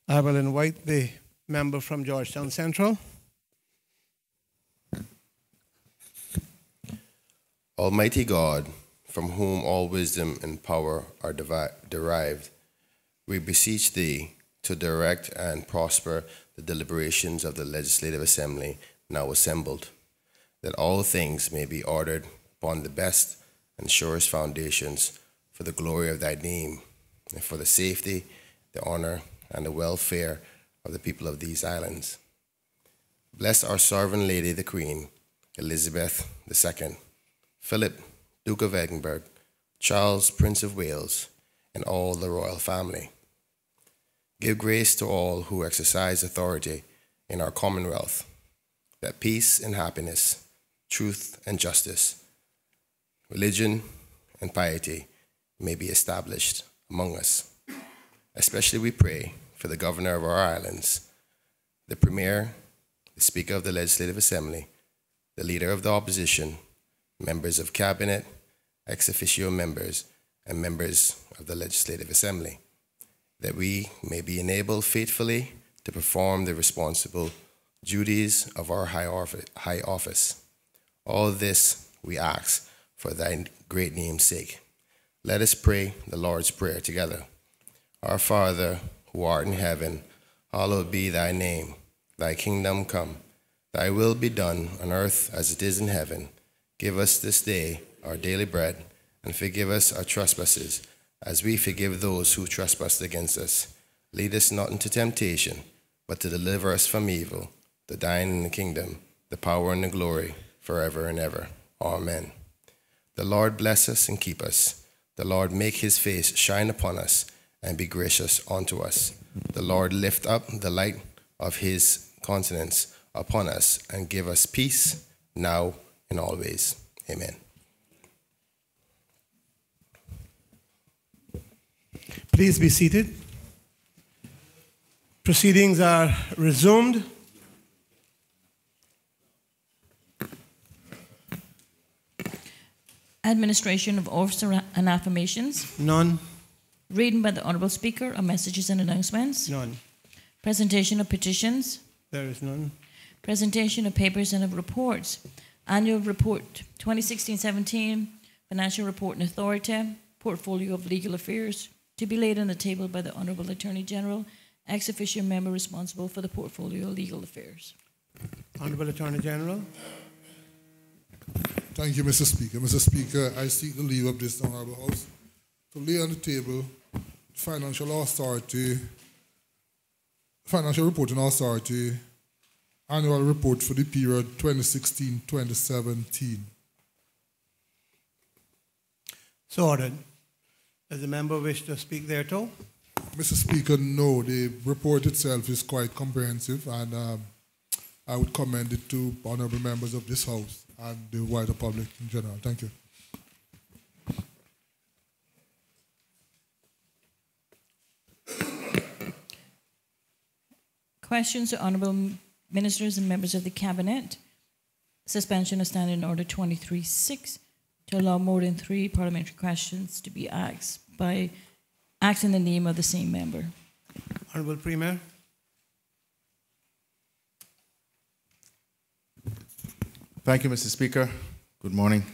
I will invite the member from Georgetown Central. Almighty God, from whom all wisdom and power are derived, we beseech thee to direct and prosper the deliberations of the Legislative Assembly now assembled, that all things may be ordered upon the best and surest foundations for the glory of thy name, and for the safety, the honor, and the welfare of the people of these islands. Bless our sovereign lady, the Queen, Elizabeth II, Philip, Duke of Edinburgh, Charles, Prince of Wales, and all the royal family. Give grace to all who exercise authority in our Commonwealth, that peace and happiness, truth and justice, religion and piety may be established among us. Especially we pray for the governor of our islands, the premier, the speaker of the Legislative Assembly, the leader of the opposition, members of cabinet, ex officio members, and members of the Legislative Assembly, that we may be enabled faithfully to perform the responsible duties of our high office. All this we ask for thy great name's sake. Let us pray the Lord's Prayer together. Our Father, who art in heaven, hallowed be thy name. Thy kingdom come. Thy will be done on earth as it is in heaven. Give us this day our daily bread, and forgive us our trespasses, as we forgive those who trespass against us. Lead us not into temptation, but to deliver us from evil. The thine and the kingdom, the power and the glory, forever and ever. Amen. The Lord bless us and keep us. The Lord make his face shine upon us and be gracious unto us. The Lord lift up the light of his countenance upon us and give us peace now and always. Amen. Please be seated. Proceedings are resumed. Administration of oaths and affirmations. None. Reading by the Honourable Speaker of messages and announcements. None. Presentation of petitions. There is none. Presentation of papers and of reports. Annual Report 2016-17, Financial Report and Authority, Portfolio of Legal Affairs, to be laid on the table by the Honourable Attorney General, ex officio member responsible for the Portfolio of Legal Affairs. Honourable Attorney General. Thank you, Mr. Speaker. Mr. Speaker, I seek the leave of this Honourable House to lay on the table Financial Reporting Authority Annual Report for the period 2016-2017. So ordered. Does the member wish to speak thereto? Mr. Speaker, no. The report itself is quite comprehensive, and I would commend it to honourable members of this House and the wider public in general. Thank you. Questions to Honourable Ministers and members of the Cabinet. Suspension of Standing Order 23.6 to allow more than 3 parliamentary questions to be asked by acting in the name of the same member. Honourable Premier. Thank you, Mr. Speaker. Good morning.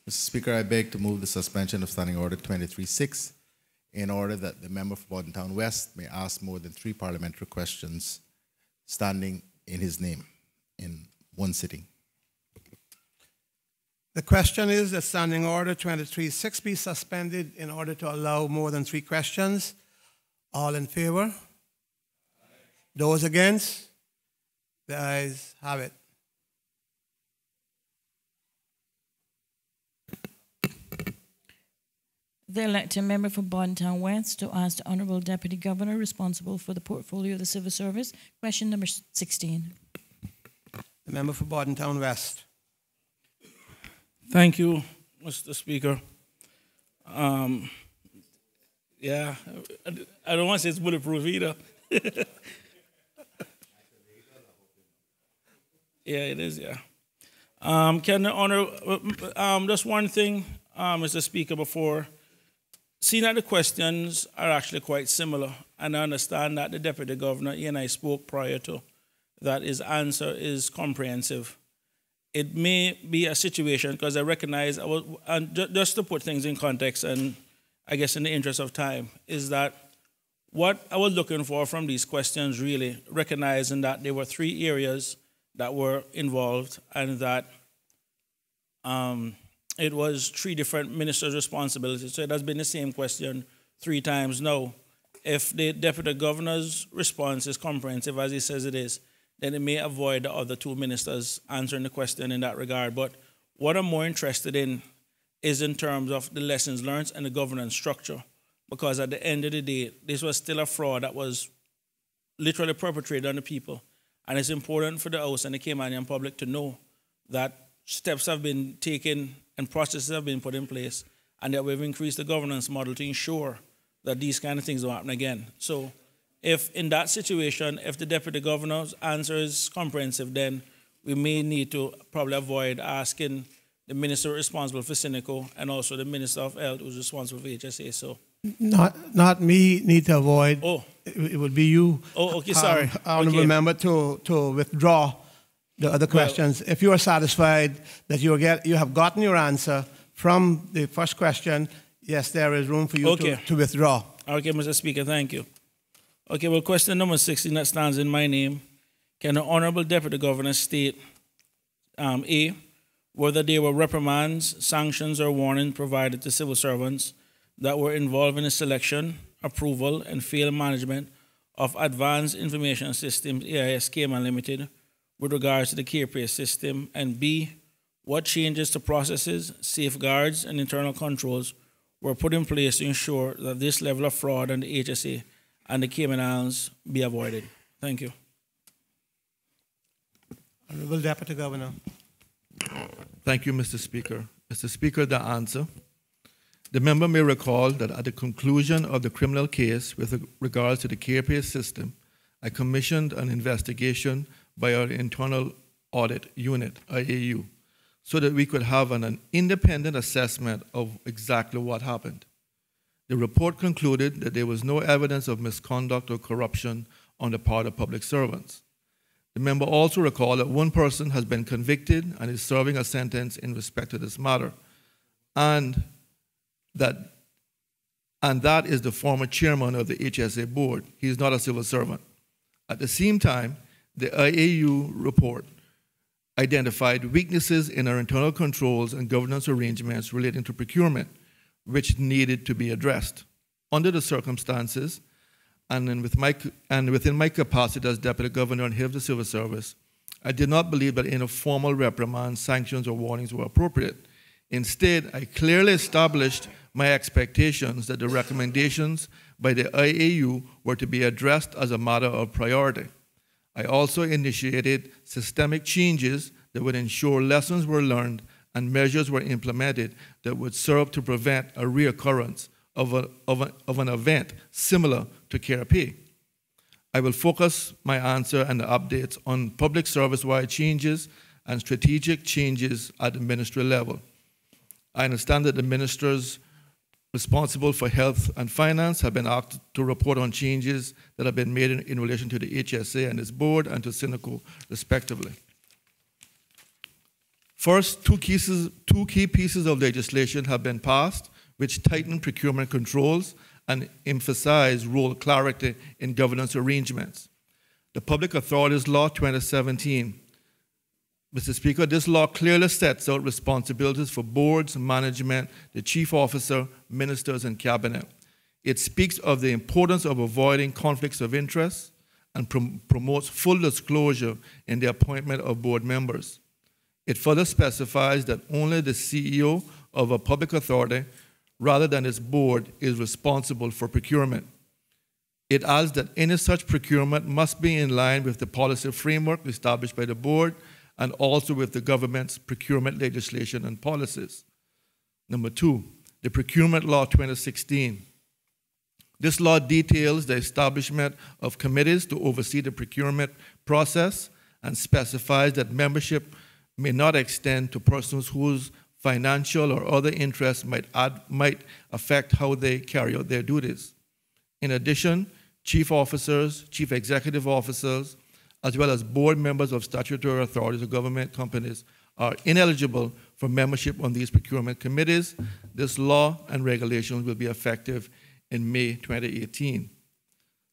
Mr. Speaker, I beg to move the suspension of Standing Order 23.6 in order that the member for Bordentown West may ask more than 3 parliamentary questions standing in his name in one sitting. The question is that Standing Order 23.6 be suspended in order to allow more than 3 questions. All in favour? Those against? The ayes have it. The elected member for Bordentown West to ask the Honourable Deputy Governor responsible for the portfolio of the Civil Service. Question number 16. The member for Bordentown West. Thank you, Mr. Speaker. Yeah, I don't want to say it's bulletproof either. Yeah, it is, yeah. Can the honor, just one thing, Mr. Speaker, before seeing that the questions are actually quite similar, and I understand that the Deputy Governor, he and I spoke prior to, that his answer is comprehensive. It may be a situation, because I recognize, and just to put things in context, and I guess in the interest of time, is that what I was looking for from these questions really, recognizing that there were 3 areas that were involved, and that it was 3 different ministers' responsibilities. So it has been the same question 3 times now. If the Deputy Governor's response is comprehensive, as he says it is, then it may avoid the other 2 ministers answering the question in that regard. But what I'm more interested in is in terms of the lessons learned and the governance structure. Because at the end of the day, this was still a fraud that was literally perpetrated on the people. And it's important for the House and the Caymanian public to know that steps have been taken and processes have been put in place, and that we've increased the governance model to ensure that these kind of things don't happen again. So if in that situation, if the Deputy Governor's answer is comprehensive, then we may need to probably avoid asking the minister responsible for Seneco and also the Minister of Health who's responsible for HSA. So not me need to avoid. Oh. It would be you. Oh, okay, sorry. Honorable member to withdraw the other questions. If you are satisfied that you have gotten your answer from the first question, yes, there is room for you to withdraw. Okay, Mr. Speaker, thank you. Okay, well, question number 16 that stands in my name. Can the Honorable Deputy Governor state, A, whether there were reprimands, sanctions, or warnings provided to civil servants that were involved in the selection, approval, and failed management of Advanced Information Systems, AIS Cayman Limited, with regards to the CarePay system, and B, what changes to processes, safeguards, and internal controls were put in place to ensure that this level of fraud on the HSA and the Cayman Islands be avoided? Thank you. Honorable Deputy Governor. Thank you, Mr. Speaker. Mr. Speaker, the answer. The member may recall that at the conclusion of the criminal case with regards to the CarePay system, I commissioned an investigation by our internal audit unit, IAU, so that we could have an independent assessment of exactly what happened. The report concluded that there was no evidence of misconduct or corruption on the part of public servants. The member also recalled that 1 person has been convicted and is serving a sentence in respect to this matter, and that is the former chairman of the HSA board. He is not a civil servant. At the same time, the IAU report identified weaknesses in our internal controls and governance arrangements relating to procurement, which needed to be addressed. Under the circumstances, and within my capacity as Deputy Governor and head of the Civil Service, I did not believe that any formal reprimands, sanctions, or warnings were appropriate. Instead, I clearly established my expectations that the recommendations by the IAU were to be addressed as a matter of priority. I also initiated systemic changes that would ensure lessons were learned and measures were implemented that would serve to prevent a reoccurrence of an event similar to CarePay. I will focus my answer and the updates on public service-wide changes and strategic changes at the ministry level. I understand that the ministers responsible for health and finance have been asked to report on changes that have been made in relation to the HSA and its board and to Seneco, respectively. First, 2 key pieces of legislation have been passed which tighten procurement controls and emphasize role clarity in governance arrangements. The Public Authorities Law 2017. Mr. Speaker, this law clearly sets out responsibilities for boards, management, the chief officer, ministers, and cabinet. It speaks of the importance of avoiding conflicts of interest and promotes full disclosure in the appointment of board members. It further specifies that only the CEO of a public authority, rather than its board, is responsible for procurement. It adds that any such procurement must be in line with the policy framework established by the board and also with the government's procurement legislation and policies. Number 2, the Procurement Law 2016. This law details the establishment of committees to oversee the procurement process and specifies that membership may not extend to persons whose financial, or other interests might affect how they carry out their duties. In addition, chief officers, chief executive officers, as well as board members of statutory authorities or government companies are ineligible for membership on these procurement committees. This law and regulations will be effective in May 2018.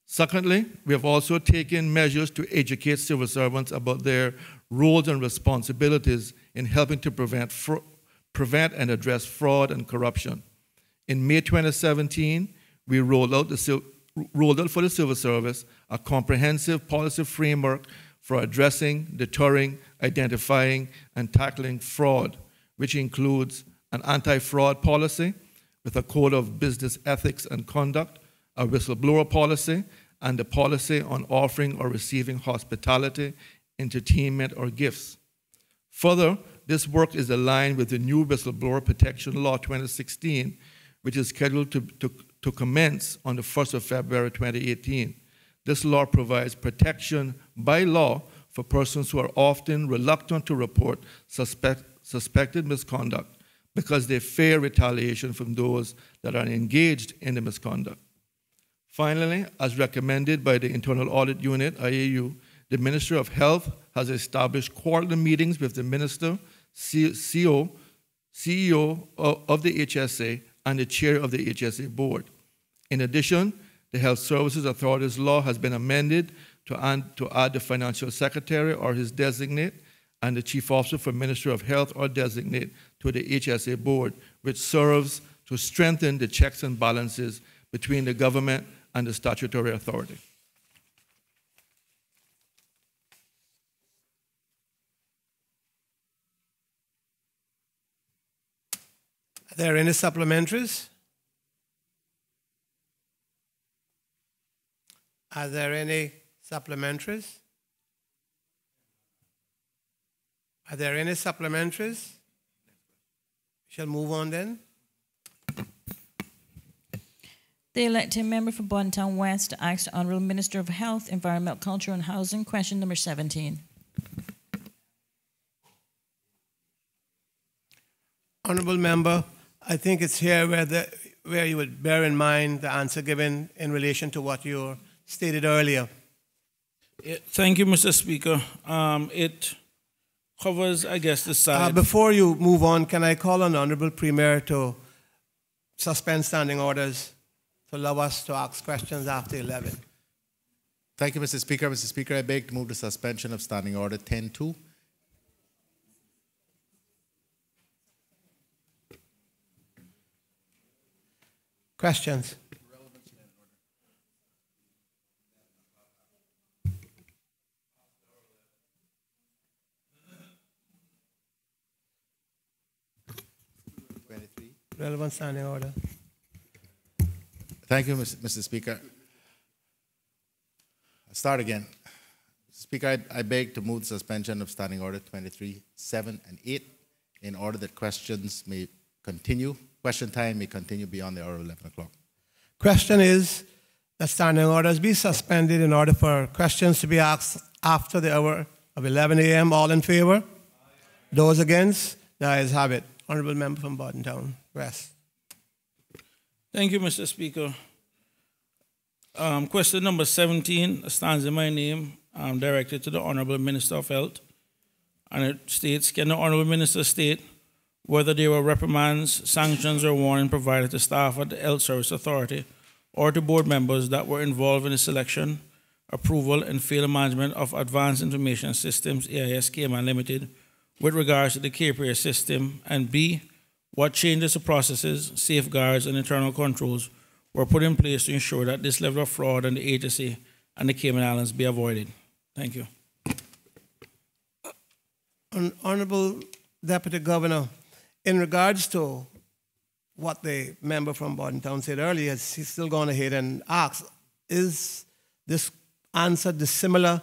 Secondly, we have also taken measures to educate civil servants about their roles and responsibilities in helping to prevent and address fraud and corruption. In May 2017, we rolled out for the civil service a comprehensive policy framework for addressing, deterring, identifying, and tackling fraud, which includes an anti-fraud policy with a code of business ethics and conduct, a whistleblower policy, and a policy on offering or receiving hospitality, entertainment, or gifts. Further, this work is aligned with the new Whistleblower Protection Law 2016, which is scheduled to commence on the 1st of February 2018. This law provides protection by law for persons who are often reluctant to report suspected misconduct because they fear retaliation from those that are engaged in the misconduct. Finally, as recommended by the Internal Audit Unit, IAU, the Ministry of Health has established quarterly meetings with the Minister, CEO of the HSA, and the Chair of the HSA Board. In addition, the Health Services Authority's law has been amended to add the Financial Secretary or his designate and the Chief Officer for Ministry of Health or designate to the HSA Board, which serves to strengthen the checks and balances between the government and the statutory authority. Are there any supplementaries? Are there any supplementaries? Are there any supplementaries? We shall move on then. The elected member for Bontown West to ask the Honourable Minister of Health, Environment, Culture and Housing. Question number 17. Honourable Member, I think it's here where you would bear in mind the answer given in relation to what you stated earlier. Thank you, Mr. Speaker. It covers, I guess, the side. Before you move on, can I call on the Honourable Premier to suspend standing orders to allow us to ask questions after 11? Thank you, Mr. Speaker. Mr. Speaker, I beg to move the suspension of Standing Order 10-2. Questions? Relevant standing order. Thank you, Mr. Speaker. I'll start again. Speaker, I beg to move the suspension of Standing Order 23, 7, and 8 in order that questions may continue. Question time may continue beyond the hour of 11 o'clock. Question is that standing orders be suspended in order for questions to be asked after the hour of 11 a.m. All in favor? Aye. Those against? The ayes have it. Honourable Member from Bontown West. Thank you, Mr. Speaker. Question number 17 stands in my name, directed to the Honourable Minister of Health. And it states, can the Honourable Minister state whether there were reprimands, sanctions, or warning provided to staff at the Health Service Authority or to board members that were involved in the selection, approval, and field management of Advanced Information Systems, AIS Cayman Limited, with regards to the KPA system? And B, what changes to processes, safeguards, and internal controls were put in place to ensure that this level of fraud on the HSA and the Cayman Islands be avoided? Thank you. Honourable Deputy Governor, in regards to what the member from Bontown said earlier, he's still gone ahead and asked, is this answer dissimilar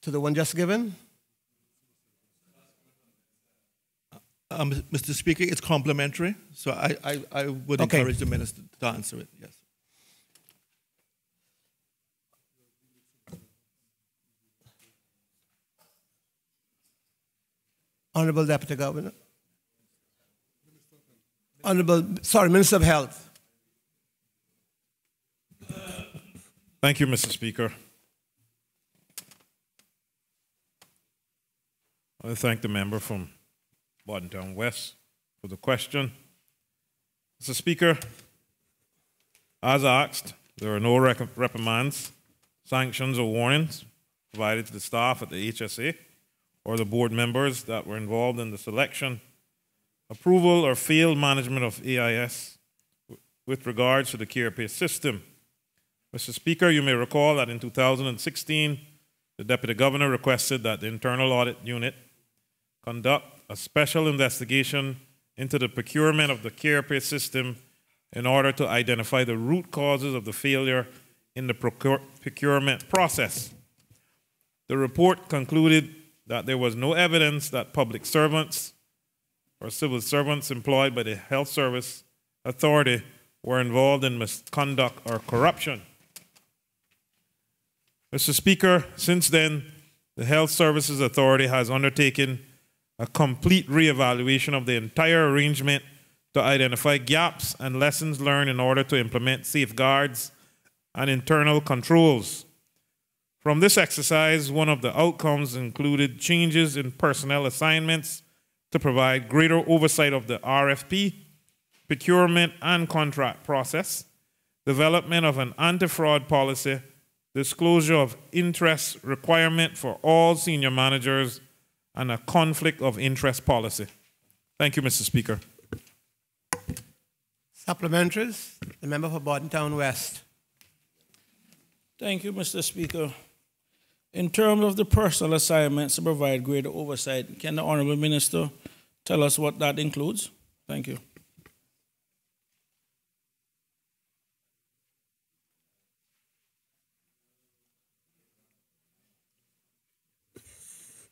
to the one just given? Mr. Speaker, it's complementary, so I would encourage the Minister to answer it, yes. Honourable Deputy Governor. Minister of Health. Thank you, Mr. Speaker. I thank the member from Bordentown West for the question. Mr. Speaker, as asked, there are no reprimands, sanctions, or warnings provided to the staff at the HSA or the board members that were involved in the selection, approval, or failed management of AIS with regards to the care-pay system. Mr. Speaker, you may recall that in 2016, the Deputy Governor requested that the Internal Audit Unit conduct a special investigation into the procurement of the care-pay system in order to identify the root causes of the failure in the procurement process. The report concluded that there was no evidence that public servants or civil servants employed by the Health Service Authority were involved in misconduct or corruption. Mr. Speaker, since then, the Health Services Authority has undertaken a complete reevaluation of the entire arrangement to identify gaps and lessons learned in order to implement safeguards and internal controls. From this exercise, one of the outcomes included changes in personnel assignments to provide greater oversight of the RFP, procurement, and contract process, development of an anti-fraud policy, disclosure of interest requirement for all senior managers, and a conflict of interest policy. Thank you, Mr. Speaker. Supplementaries, the member for Bordentown West. Thank you, Mr. Speaker. In terms of the personal assignments to provide greater oversight, can the Honourable Minister tell us what that includes? Thank you.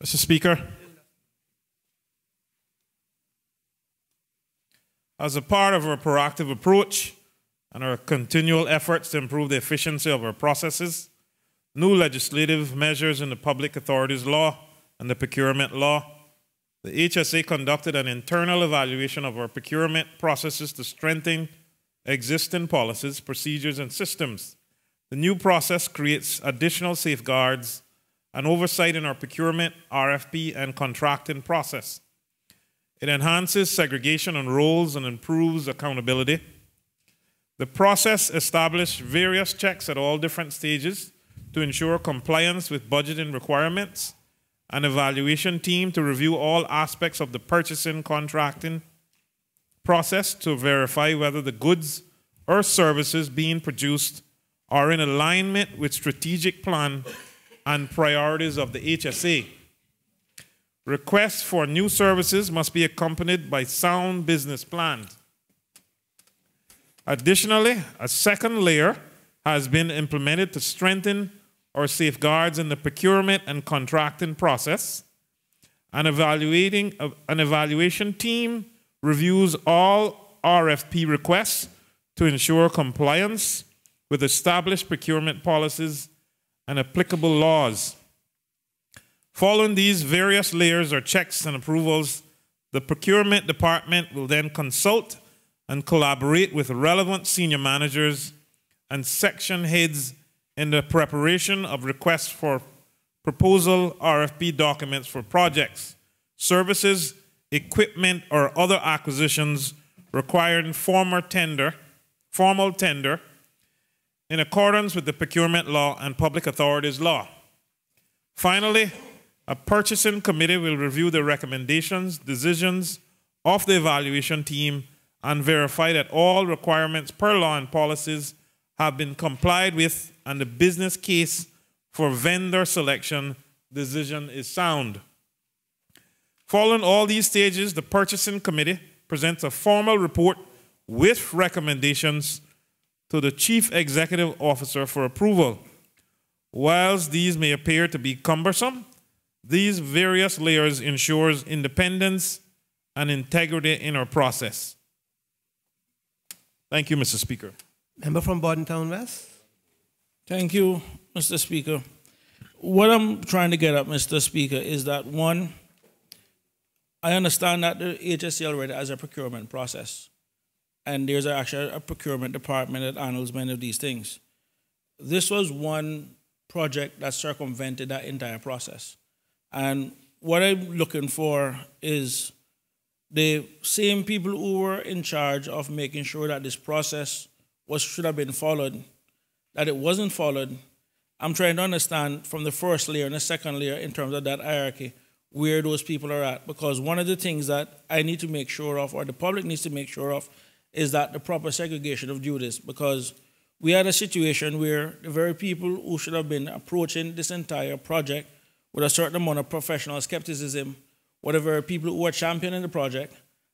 Mr. Speaker, as a part of our proactive approach and our continual efforts to improve the efficiency of our processes, new legislative measures in the Public Authorities Law and the Procurement Law, the HSA conducted an internal evaluation of our procurement processes to strengthen existing policies, procedures, and systems. The new process creates additional safeguards and oversight in our procurement, RFP, and contracting process. It enhances segregation on roles and improves accountability. The process established various checks at all different stages to ensure compliance with budgeting requirements, an evaluation team to review all aspects of the purchasing contracting process to verify whether the goods or services being produced are in alignment with strategic plan and priorities of the HSA. Requests for new services must be accompanied by sound business plans. Additionally, a second layer has been implemented to strengthen our safeguards in the procurement and contracting process. An evaluation team reviews all RFP requests to ensure compliance with established procurement policies and applicable laws. Following these various layers or checks and approvals, the procurement department will then consult and collaborate with relevant senior managers and section heads in the preparation of requests for proposal RFP documents for projects, services, equipment, or other acquisitions requiring formal tender in accordance with the Procurement Law and Public Authorities Law. Finally, a purchasing committee will review the recommendations, decisions of the evaluation team and verify that all requirements per law and policies have been complied with and the business case for vendor selection decision is sound. Following all these stages, the purchasing committee presents a formal report with recommendations to the Chief Executive Officer for approval. Whilst these may appear to be cumbersome, these various layers ensures independence and integrity in our process. Thank you, Mr. Speaker. Member from Bordentown West. Thank you, Mr. Speaker. What I'm trying to get at, Mr. Speaker, is that one, I understand that the HSC already has a procurement process, and there's actually a procurement department that handles many of these things. This was one project that circumvented that entire process. And what I'm looking for is the same people who were in charge of making sure that this process should have been followed, that it wasn't followed. I'm trying to understand from the first layer and the second layer in terms of that hierarchy where those people are at. Because one of the things that I need to make sure of, or the public needs to make sure of, is that the proper segregation of duties. Because we had a situation where the very people who should have been approaching this entire project with a certain amount of professional skepticism were the very people who were championing the project,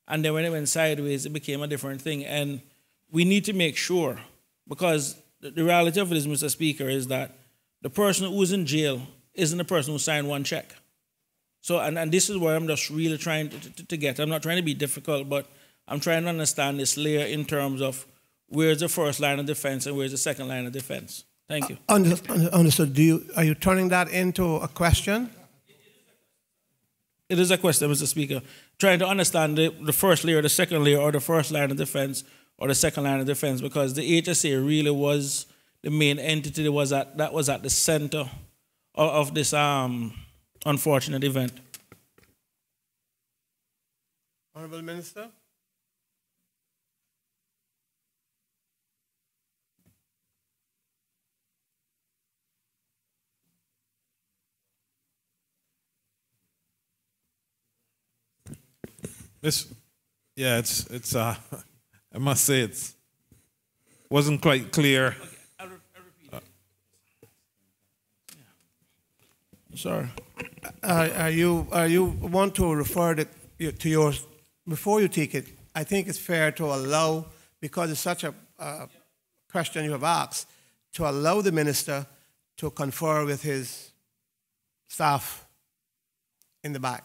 and then when it went sideways, it became a different thing. And we need to make sure, because the reality of it is, Mr. Speaker, is that the person who's in jail isn't the person who signed one check. So, and this is where I'm just really trying to get. I'm not trying to be difficult, but I'm trying to understand this layer in terms of where's the first line of defense and where's the second line of defense. Thank you. Understood. Are you turning that into a question? It is a question, Mr. Speaker. Trying to understand the first layer, the second layer, or the first line of defense, or the second line of defense, because the HSA really was the main entity that was at the center of this unfortunate event. Honorable Minister. It's I must say it wasn't quite clear. I'll repeat it. Sorry. Are you want to refer to yours before you take it? I think it's fair to allow, because it's such a question you have asked, to allow the minister to confer with his staff in the back.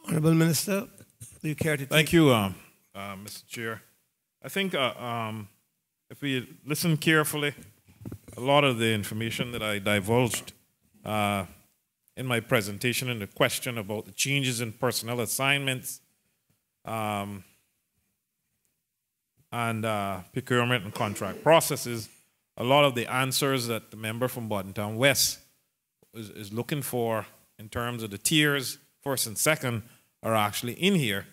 Honorable Minister, do you care to take? Thank you, Mr. Chair. I think if we listen carefully, a lot of the information that I divulged in my presentation and the question about the changes in personnel assignments and procurement and contract processes, a lot of the answers that the member from Bordentown West is looking for in terms of the tiers, first and second, are actually in here.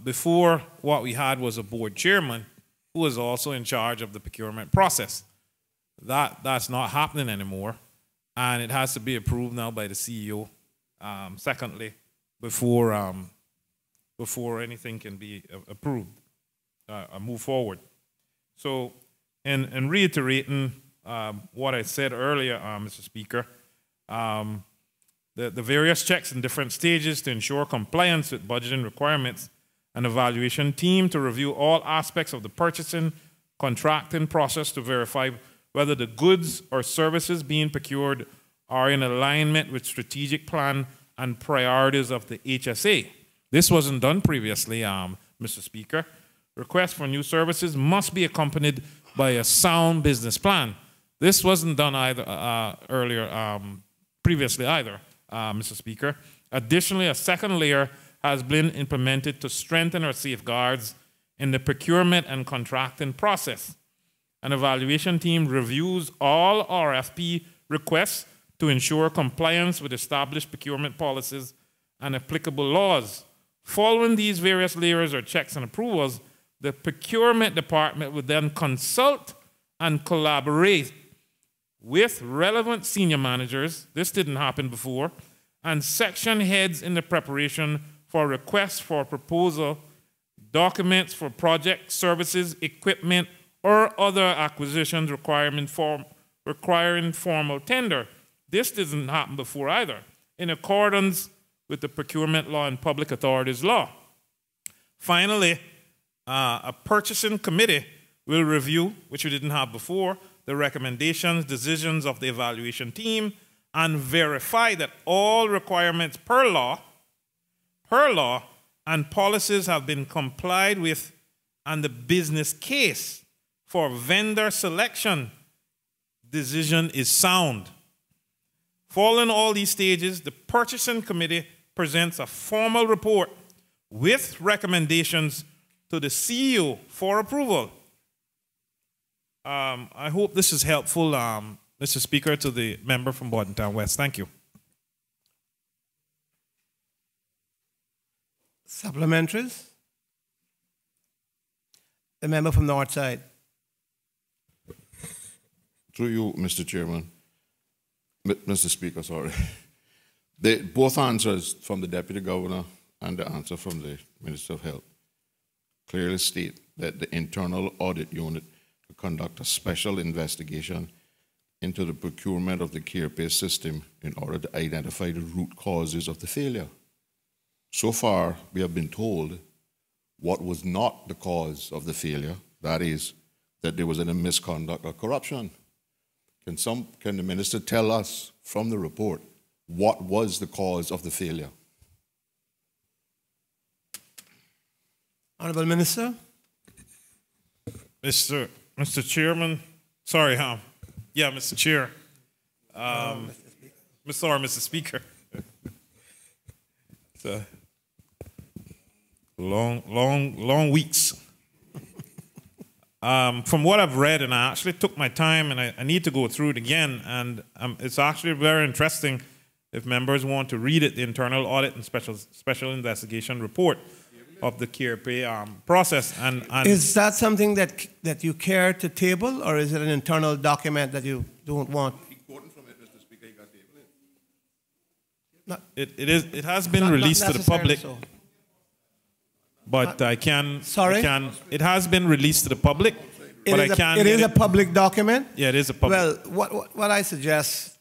Before, what we had was a board chairman who was also in charge of the procurement process. That's not happening anymore, and it has to be approved now by the CEO, secondly, before anything can be approved or move forward. So, in reiterating what I said earlier, Mr. Speaker, the various checks in different stages to ensure compliance with budgeting requirements, an evaluation team to review all aspects of the purchasing, contracting process to verify whether the goods or services being procured are in alignment with strategic plan and priorities of the HSA. This wasn't done previously, Mr. Speaker. Requests for new services must be accompanied by a sound business plan. This wasn't done previously either. Mr. Speaker. Additionally, a second layer has been implemented to strengthen our safeguards in the procurement and contracting process. An evaluation team reviews all RFP requests to ensure compliance with established procurement policies and applicable laws. Following these various layers or checks and approvals, the procurement department would then consult and collaborate with relevant senior managers, this didn't happen before, and section heads in the preparation for requests for proposal documents for project services, equipment, or other acquisitions requiring formal tender. This didn't happen before either, in accordance with the procurement law and public authorities law. Finally, a purchasing committee will review, which we didn't have before, the recommendations, decisions of the evaluation team, and verify that all requirements per law, and policies have been complied with, and the business case for vendor selection decision is sound. Following all these stages, the purchasing committee presents a formal report with recommendations to the CEO for approval. I hope this is helpful, Mr. Speaker, to the member from Bordentown West. Thank you. Supplementaries? The member from North Side. Through you, Mr. Chairman. Mr. Speaker, sorry. Both answers from the Deputy Governor and the answer from the Minister of Health clearly state that the Internal Audit Unit will conduct a special investigation into the procurement of the CarePay system in order to identify the root causes of the failure. So far, we have been told what was not the cause of the failure, that is, that there was any misconduct or corruption. Can the minister tell us from the report what was the cause of the failure? Honorable Minister. Mr. Chairman, sorry, yeah, Mr. Chair. Sorry, Mr. Speaker. It's a long weeks. From what I've read, and I actually took my time, and I need to go through it again, and it's actually very interesting if members want to read it, the internal audit and special investigation report of the CarePay process. And is that something that you care to table, or is it an internal document that you don't want? It has been released to the public. So. But I can. Sorry? It has been released to the public. It is a public document? Yeah, it is a public. Well, what I suggest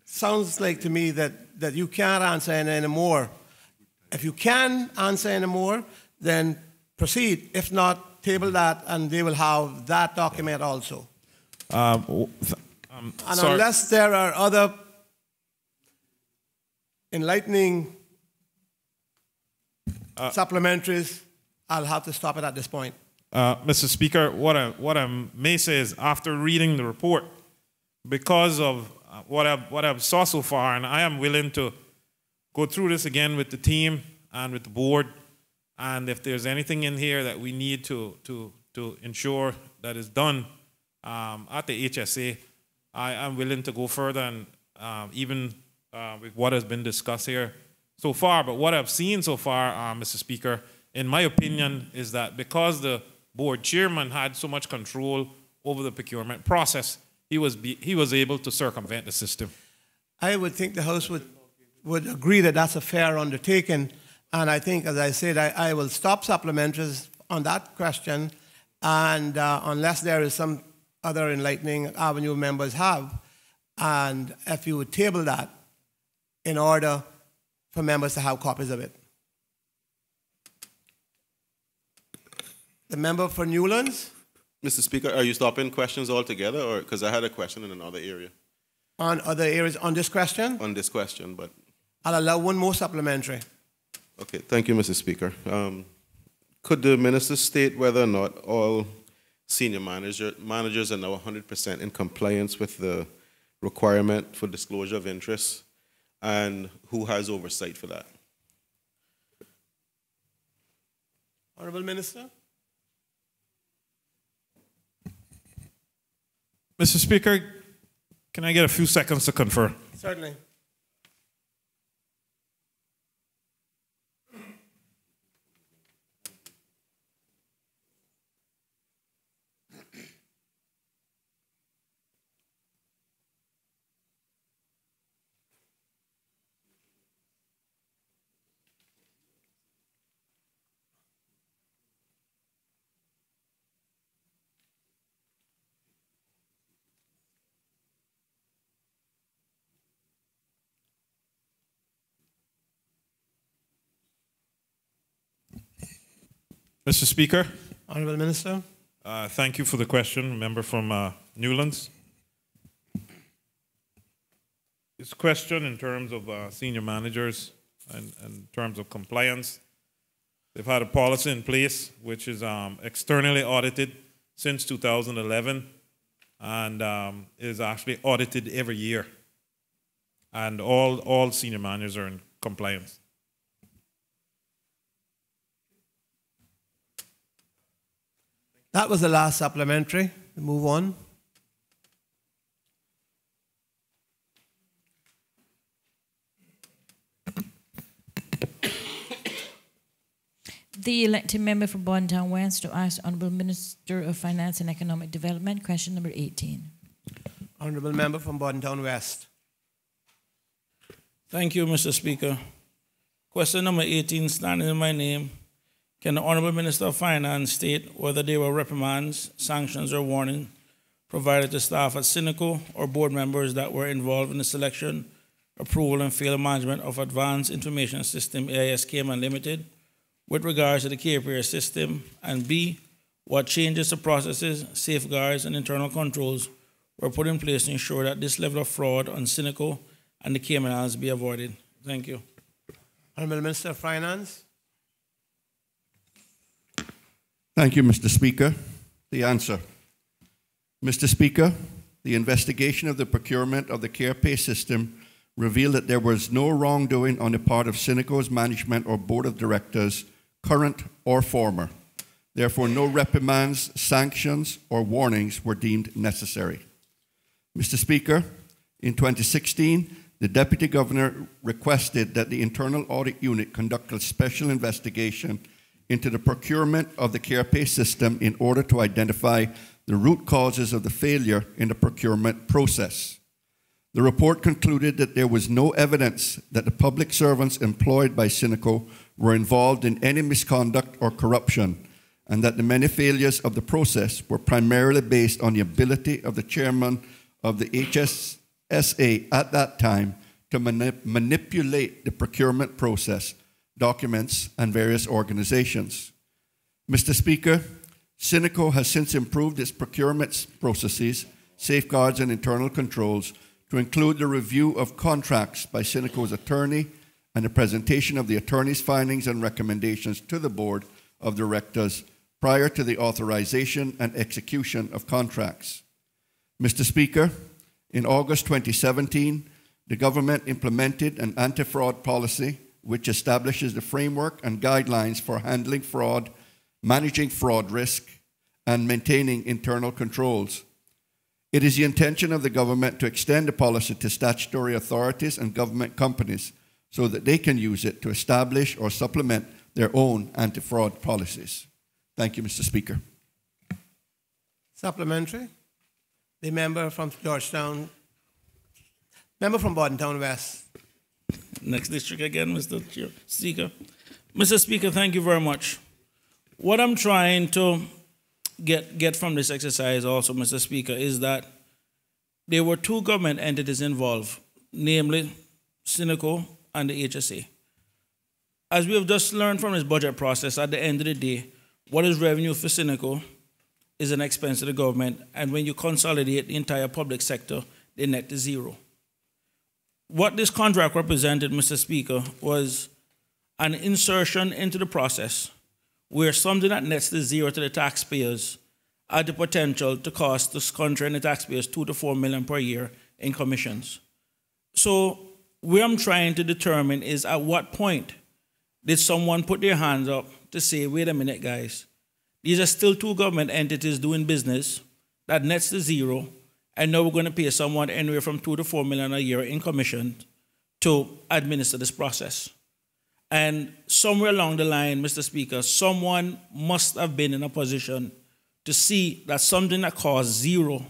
sounds like to me that you can't answer any anymore. If you can answer any more, then proceed. If not, table that, and they will have that document also. And unless there are other enlightening supplementaries, I'll have to stop it at this point. Mr. Speaker, what I may say is, after reading the report, because of what I've saw so far, and I am willing to go through this again with the team and with the board, and if there's anything in here that we need to ensure that is done at the HSA, I am willing to go further, and even with what has been discussed here so far. But what I've seen so far, Mr. Speaker, in my opinion, is that because the board chairman had so much control over the procurement process, he was able to circumvent the system. I would think the House would agree that that's a fair undertaking, and I think, as I said, I will stop supplementaries on that question, and unless there is some other enlightening avenue members have, and if you would table that in order for members to have copies of it. The member for Newlands. Mr. Speaker, are you stopping questions altogether, or because I had a question in another area? On other areas on this question? On this question, but I'll allow one more supplementary. Okay, thank you, Mr. Speaker. Could the minister state whether or not all senior managers are now 100% in compliance with the requirement for disclosure of interests, and who has oversight for that? Honourable Minister. Mr. Speaker, can I get a few seconds to confer? Certainly. Mr. Speaker. Honourable Minister. Thank you for the question, member from Newlands. This question in terms of senior managers and in terms of compliance, they've had a policy in place which is externally audited since 2011 and is actually audited every year. And all senior managers are in compliance. That was the last supplementary. We move on. The elected member for Bontown West to ask Honourable Minister of Finance and Economic Development, question number 18. Honourable member from Bontown West. Thank you, Mr. Speaker. Question number 18, standing in my name. Can the Honourable Minister of Finance state whether there were reprimands, sanctions, or warnings provided to staff at Cineco or board members that were involved in the selection, approval, and field management of Advanced Information System AIS Cayman Limited with regards to the KPR system? And B, what changes to processes, safeguards, and internal controls were put in place to ensure that this level of fraud on Cineco and the Cayman Islands be avoided? Thank you. Honourable Minister of Finance. Thank you, Mr. Speaker. The answer. Mr. Speaker, the investigation of the procurement of the CarePay system revealed that there was no wrongdoing on the part of Cineco's management or board of directors, current or former. Therefore, no reprimands, sanctions, or warnings were deemed necessary. Mr. Speaker, in 2016, the Deputy Governor requested that the Internal Audit Unit conduct a special investigation into the procurement of the CarePay system in order to identify the root causes of the failure in the procurement process. The report concluded that there was no evidence that the public servants employed by Cineco were involved in any misconduct or corruption, and that the many failures of the process were primarily based on the ability of the chairman of the HSSA at that time to manipulate the procurement process, documents, and various organizations. Mr. Speaker, Cineco has since improved its procurement processes, safeguards, and internal controls to include the review of contracts by Cineco's attorney and the presentation of the attorney's findings and recommendations to the board of directors prior to the authorization and execution of contracts. Mr. Speaker, in August 2017, the government implemented an anti-fraud policy which establishes the framework and guidelines for handling fraud, managing fraud risk, and maintaining internal controls. It is the intention of the government to extend the policy to statutory authorities and government companies so that they can use it to establish or supplement their own anti-fraud policies. Thank you, Mr. Speaker. Supplementary. The member from Georgetown, member from Bontown West. Next district again, Mr. Speaker. Mr. Speaker, thank you very much. What I'm trying to get from this exercise also, Mr. Speaker, is that there were two government entities involved, namely Cineco and the HSA. As we have just learned from this budget process, at the end of the day, what is revenue for Cineco is an expense to the government, and when you consolidate the entire public sector, they net to zero. What this contract represented, Mr. Speaker, was an insertion into the process where something that nets to zero to the taxpayers had the potential to cost this country and the taxpayers $2 to $4 million per year in commissions. So what I'm trying to determine is at what point did someone put their hands up to say, wait a minute, guys, these are still two government entities doing business that nets to zero, and now we're going to pay someone anywhere from $2 to $4 million a year in commission to administer this process. And somewhere along the line, Mr. Speaker, someone must have been in a position to see that something that costs zero,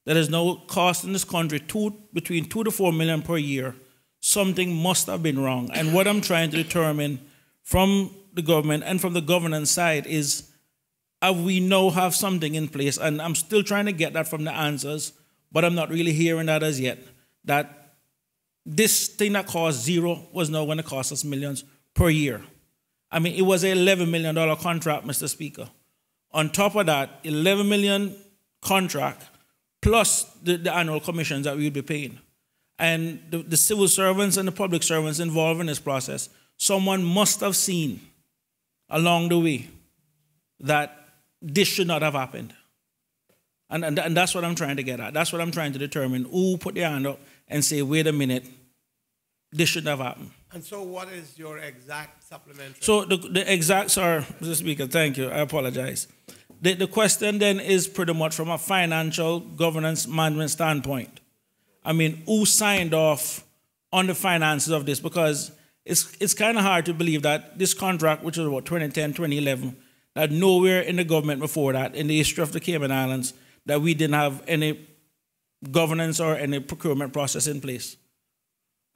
that is now costing this country between $2 to $4 million per year, something must have been wrong. And what I'm trying to determine from the government and from the governance side is, we now have something in place, and I'm still trying to get that from the answers, but I'm not really hearing that as yet, that this thing that cost zero was now going to cost us millions per year. I mean, it was an $11 million contract, Mr. Speaker. On top of that, $11 million contract plus the annual commissions that we would be paying. And the civil servants and the public servants involved in this process, someone must have seen along the way that this should not have happened. And that's what I'm trying to get at. That's what I'm trying to determine. Who put their hand up and say, wait a minute, this should have happened. And so what is your exact supplementary? So the exact, sorry, Mr. Speaker, thank you, I apologize. The question then is pretty much from a financial governance management standpoint. I mean, who signed off on the finances of this? Because it's kind of hard to believe that this contract, which was about 2010, 2011, that nowhere in the government before that, in the history of the Cayman Islands, that we didn't have any governance or any procurement process in place.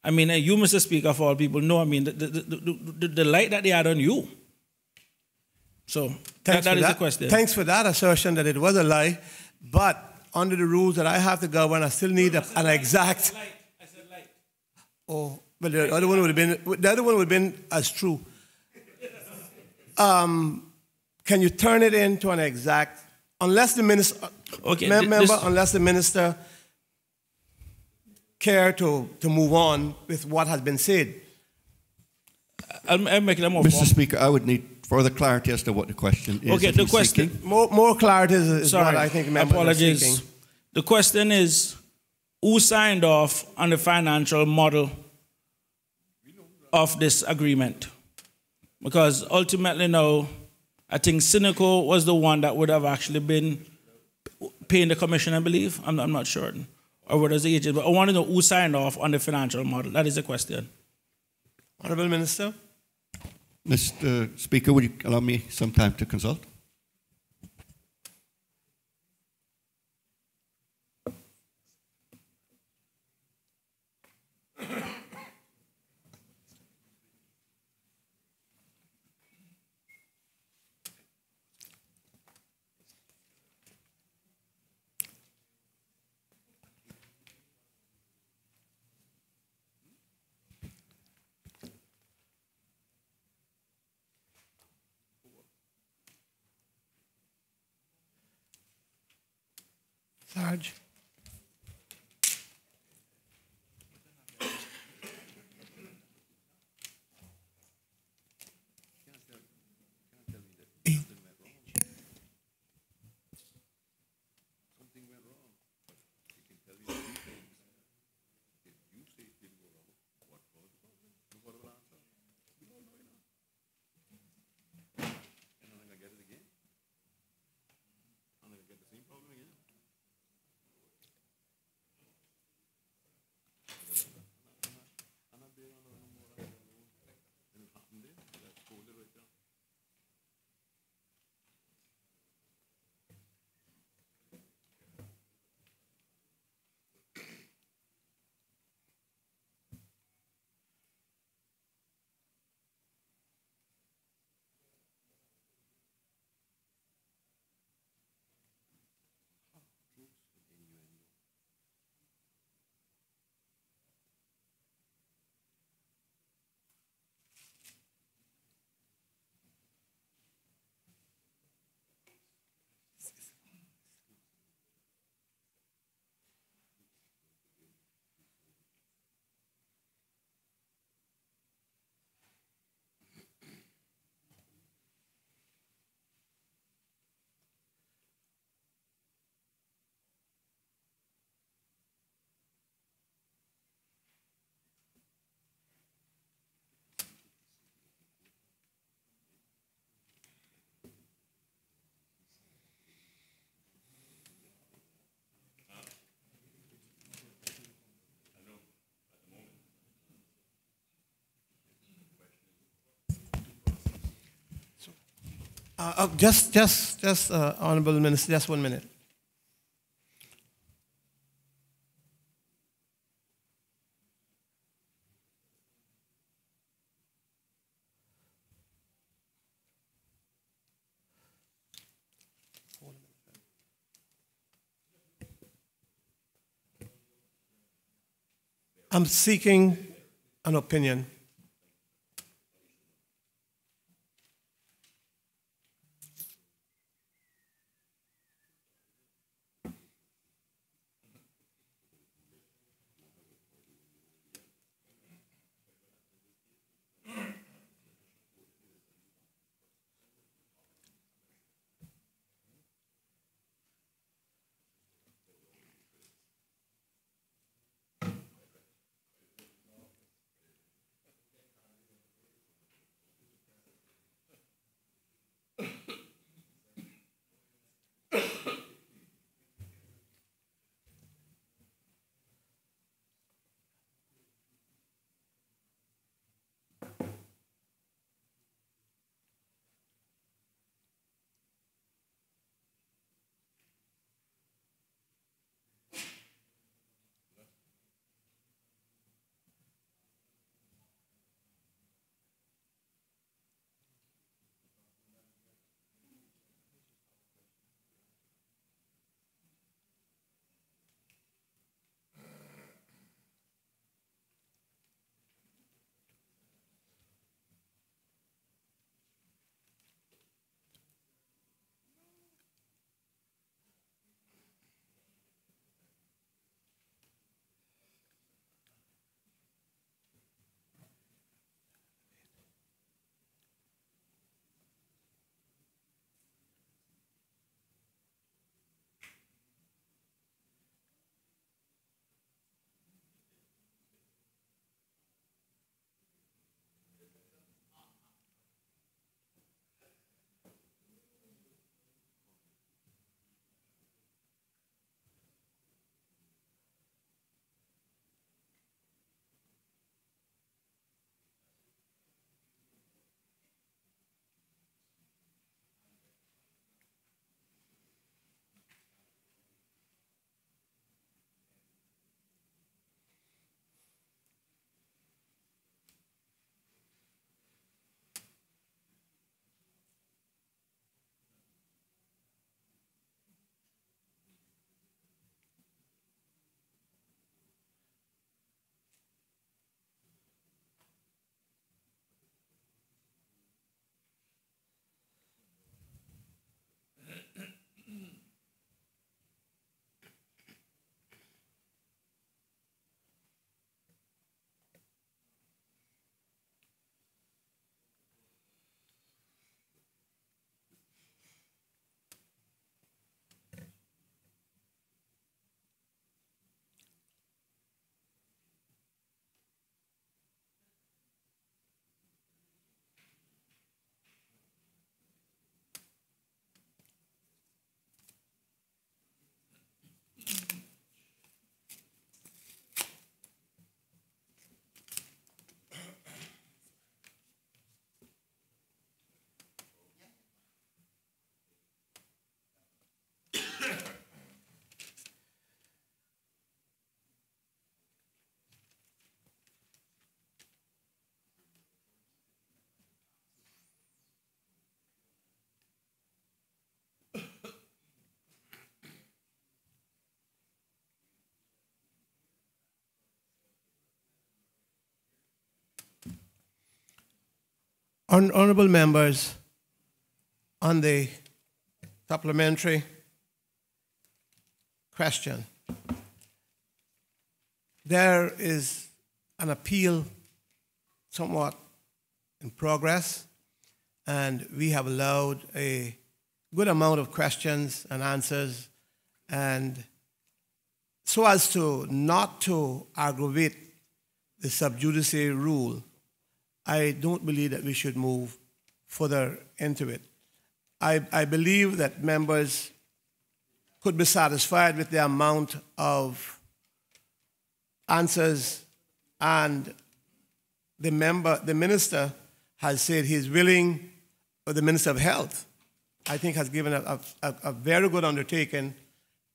I mean, you, Mr. Speaker, for all people know, I mean, the light that they had on you. So that is the question. Thanks for that assertion that it was a lie, but under the rules that I have to govern, I still need an exact. I said light. Oh, but the other one would have been as true. Can you turn it into an exact? Unless the minister, okay, unless the minister care to move on with what has been said. I'll make it more Mr. Speaker, I would need further clarity as to what the question is. Okay, the question. More clarity is what I think members apologies. are seeking. The question is, who signed off on the financial model of this agreement? Because ultimately now, I think Cynical was the one that would have actually been paying the commission, I believe. I'm not sure. Or what is the agent? But I want to know who signed off on the financial model. That is the question. Honourable Minister. Mr. Speaker, would you allow me some time to consult? Sarge. Honourable Minister, just 1 minute. I'm seeking an opinion Honorable members, on the supplementary question, there is an appeal somewhat in progress, and we have allowed a good amount of questions and answers, and so as to not to aggravate the sub judice rule, I don't believe that we should move further into it. I believe that members could be satisfied with the amount of answers, and the minister has said he's willing, or the Minister of Health, I think, has given a very good undertaking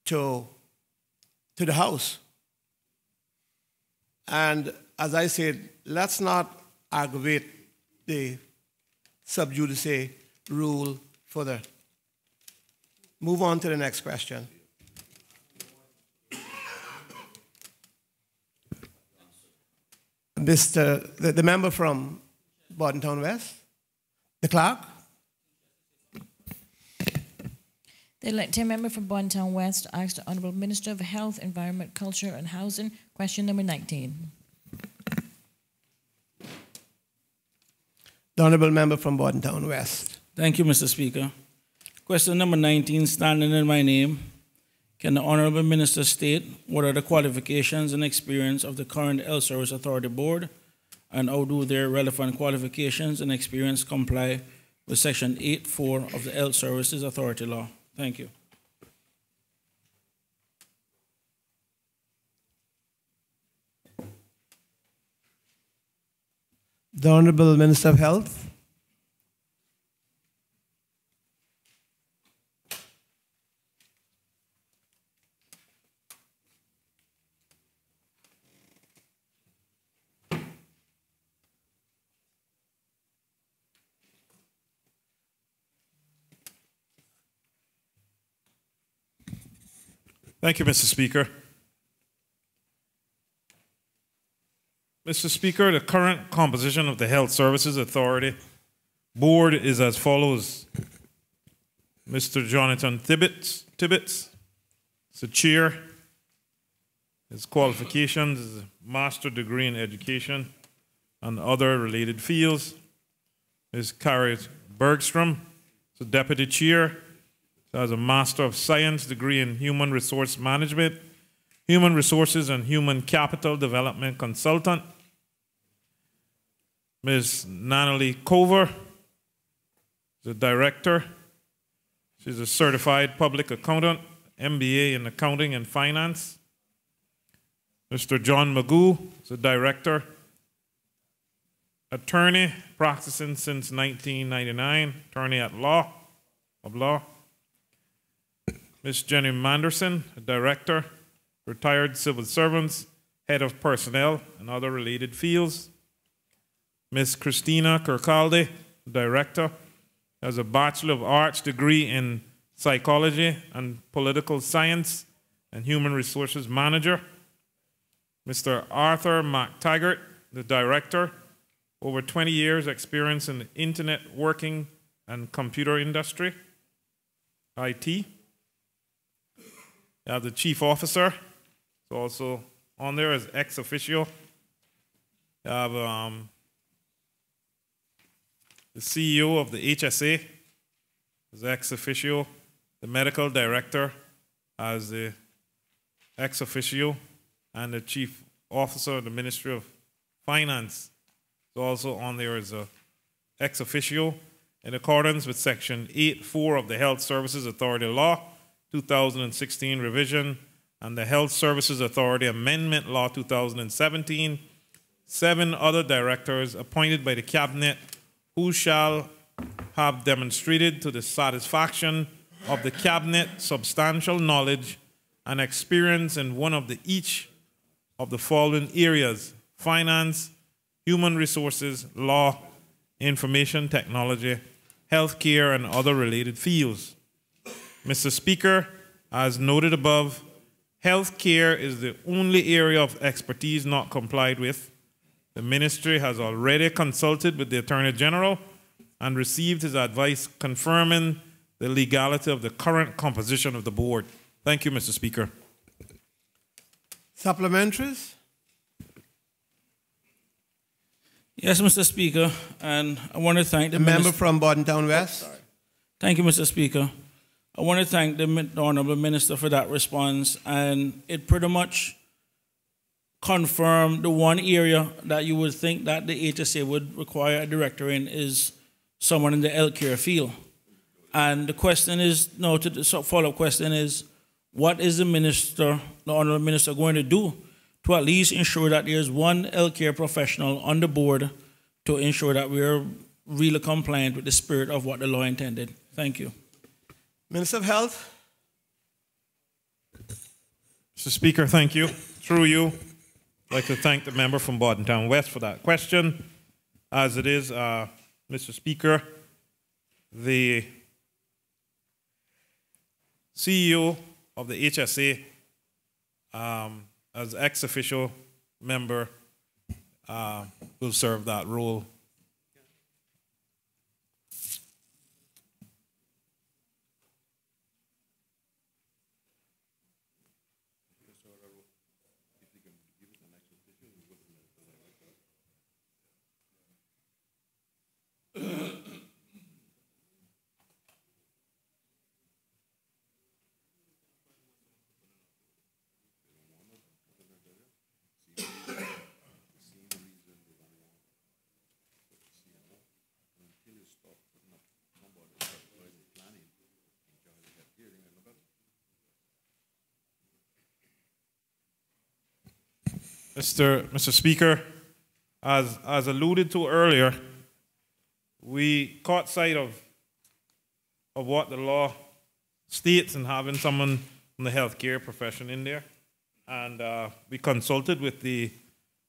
to the House. And as I said, let's not aggravate the sub judice rule further. Move on to the next question. The member from Bordentown West, the clerk. The elected member from Bordentown West asks the Honourable Minister of Health, Environment, Culture and Housing, question number 19. The Honourable Member from Bordentown West. Thank you, Mr. Speaker. Question number 19, standing in my name. Can the Honourable Minister state what are the qualifications and experience of the current Health Service Authority Board, and how do their relevant qualifications and experience comply with Section 8.4 of the Health Services Authority Law? Thank you. The Honourable Minister of Health. Thank you, Mr. Speaker. Mr. Speaker, the current composition of the Health Services Authority Board is as follows. Mr. Jonathan Tibbetts is the chair. His qualifications is a master's degree in education and other related fields. Ms. Carrie Bergstrom is the deputy chair. She has a Master of Science degree in Human Resource Management, Human Resources and Human Capital Development Consultant. Ms. Natalie Cover is the Director. She's a Certified Public Accountant, MBA in Accounting and Finance. Mr. John Magoo is the Director. Attorney, practicing since 1999, attorney at law. Ms. Jenny Manderson, a director, retired civil servants, head of personnel and other related fields. Ms. Christina Kirkcaldy, director, has a Bachelor of Arts degree in psychology and political science and human resources manager. Mr. Arthur McTaggart, the director, over 20 years experience in the internet working and computer industry, IT. You have the chief officer, so also on there as ex officio. You have the CEO of the HSA as ex officio, the medical director as the ex officio, and the chief officer of the Ministry of Finance is also on there as a ex officio in accordance with Section 8.4 of the Health Services Authority Law 2016 revision and the Health Services Authority Amendment Law 2017. 7 other directors appointed by the Cabinet who shall have demonstrated to the satisfaction of the Cabinet substantial knowledge and experience in one of each of the following areas: finance, human resources, law, information technology, healthcare, and other related fields. Mr. Speaker, as noted above, healthcare is the only area of expertise not complied with. The ministry has already consulted with the Attorney General and received his advice confirming the legality of the current composition of the board. Thank you, Mr. Speaker. Supplementaries? Yes, Mr. Speaker, and I want to thank the member from Bordentown West. Thank you, Mr. Speaker. I want to thank the Honourable Minister for that response, and it pretty much confirmed the one area that you would think that the HSA would require a director in is someone in the healthcare field. And the question is, no, the follow-up question is, what is the minister, the Honourable Minister, going to do to at least ensure that there's one healthcare professional on the board to ensure that we're really compliant with the spirit of what the law intended? Thank you. Minister of Health. Mr. Speaker, thank you. Through you, I'd like to thank the member from Bordentown West for that question. As it is, Mr. Speaker, the CEO of the HSA, as ex-official member, will serve that role. Mr. Speaker, as alluded to earlier, we caught sight of what the law states in having someone from the healthcare profession in there, and we consulted with the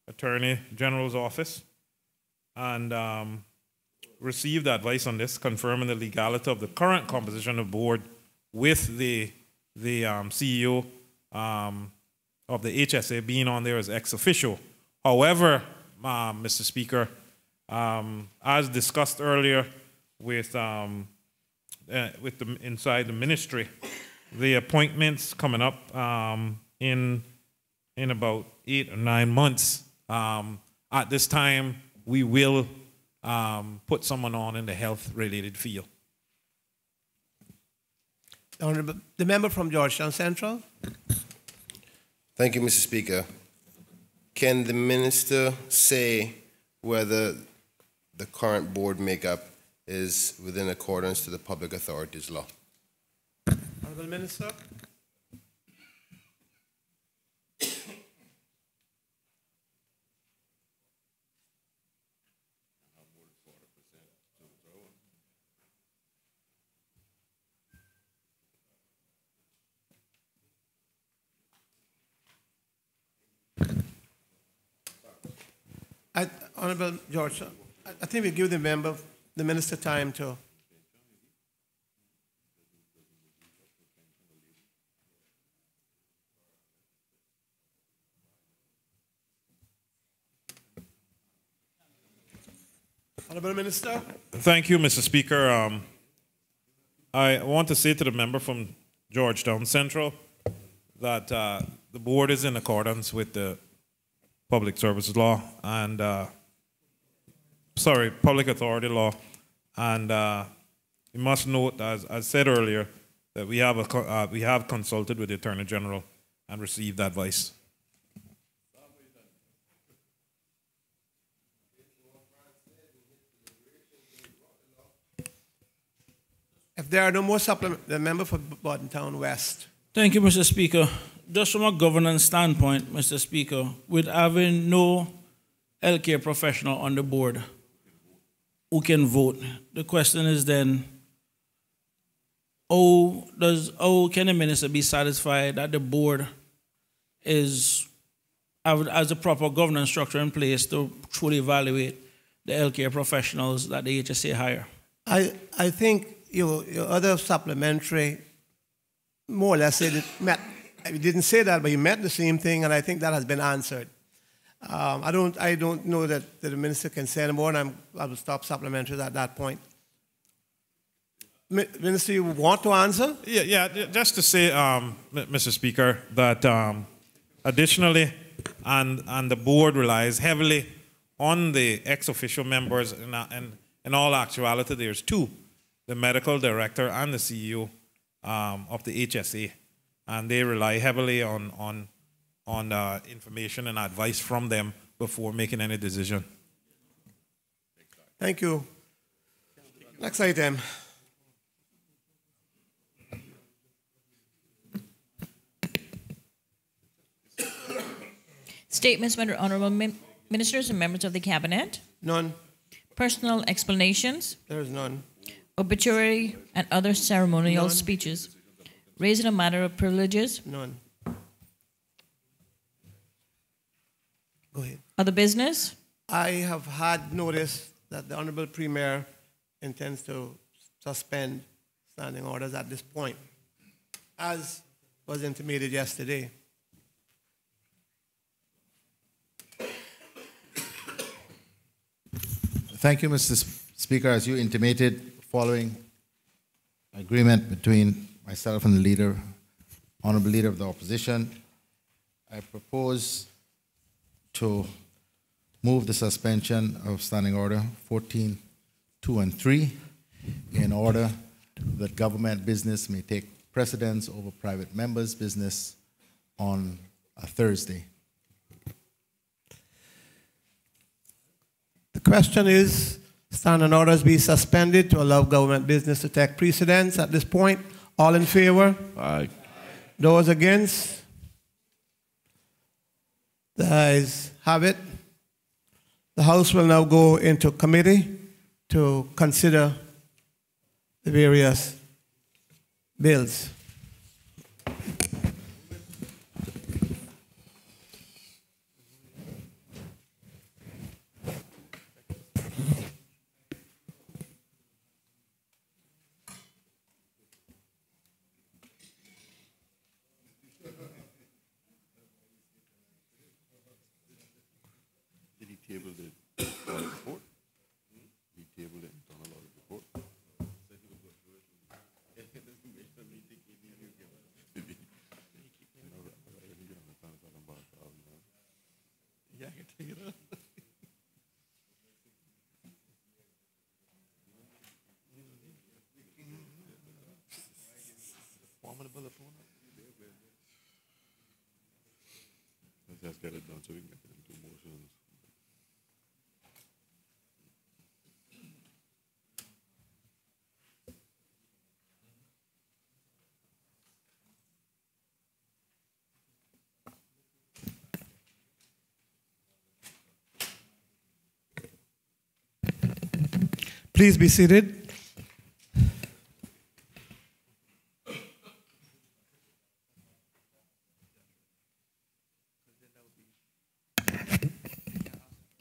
Attorney General's office and received advice on this, confirming the legality of the current composition of board with the CEO of the HSA being on there as ex-official. However, Mr. Speaker, as discussed earlier with inside the ministry, the appointments coming up in about 8 or 9 months. At this time, we will put someone on in the health-related field. The member from Georgetown Central. Thank you, Mr. Speaker. Can the minister say whether the current board makeup is within accordance to the public authorities law? Honourable Minister. Honourable George, I think we give the minister time to. Honourable Minister. Thank you, Mr. Speaker. I want to say to the member from Georgetown Central that the board is in accordance with the public services law and public authority law, and you must note, as I said earlier, that we have consulted with the Attorney General and received advice. If there are no more supplements, the member for Bordentown West. Thank you, Mr. Speaker. Just from a governance standpoint, Mr. Speaker, with having no healthcare professional on the board who can vote, the question is then, how can the minister be satisfied that the board has a proper governance structure in place to truly evaluate the healthcare professionals that the HSA hire? I think your other supplementary more or less said it met. You didn't say that, but you meant the same thing, and I think that has been answered. I don't know that the minister can say anymore, and I will stop supplementaries at that point. Minister, you want to answer? Just to say, Mr. Speaker, that additionally, and the board relies heavily on the ex-official members. In all actuality, there's two: the medical director and the CEO of the HSA, and they rely heavily on information and advice from them before making any decision. Thank you. Next item. Statements by the honorable ministers and members of the cabinet. None. Personal explanations. There is none. Obituary and other ceremonial speeches. Raising a matter of privileges. None. Go ahead. Other business. I have had notice that the Honorable Premier intends to suspend standing orders at this point, as was intimated yesterday. Thank you, Mr. Speaker. As you intimated, following agreement between myself and the leader, Honorable Leader of the Opposition, I propose to move the suspension of Standing Order 14, 2, and 3 in order that government business may take precedence over private members' business on a Thursday. The question is, standing orders be suspended to allow government business to take precedence at this point. All in favor? Aye. Those against? The ayes have it. The House will now go into committee to consider the various bills. Let's get it done so we can get it into motions. Please be seated.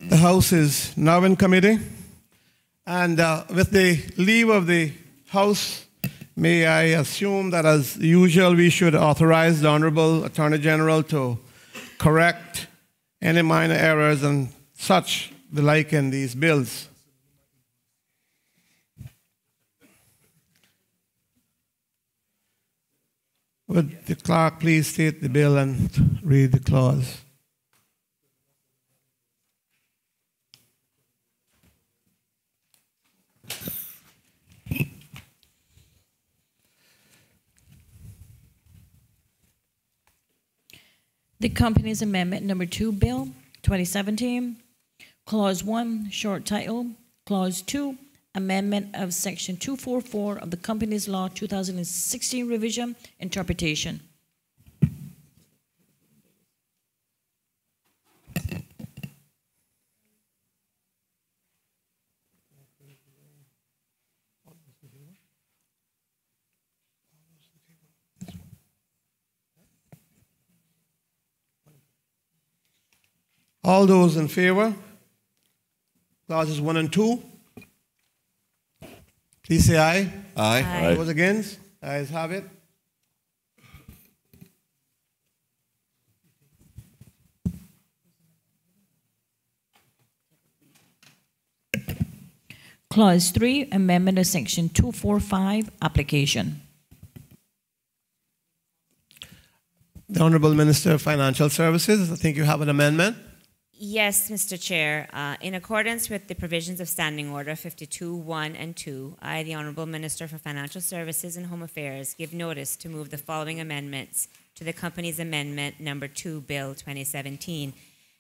The House is now in committee, and with the leave of the House, may I assume that as usual we should authorize the Honorable Attorney General to correct any minor errors and such the like in these bills. Would the clerk please state the bill and read the clause? The Companies Amendment Number 2 Bill 2017, Clause 1, short title, Clause 2, Amendment of Section 244 of the Companies Law 2016 Revision, Interpretation. All those in favor? Clauses 1 and 2? Please say aye. Aye. Aye. Those against? Ayes have it. Clause 3, amendment of section 245, application. The Honorable Minister of Financial Services, I think you have an amendment. Yes, Mr. Chair. In accordance with the provisions of Standing Order 52.1 and 2, I, the Honorable Minister for Financial Services and Home Affairs, give notice to move the following amendments to the company's amendment number 2, Bill 2017.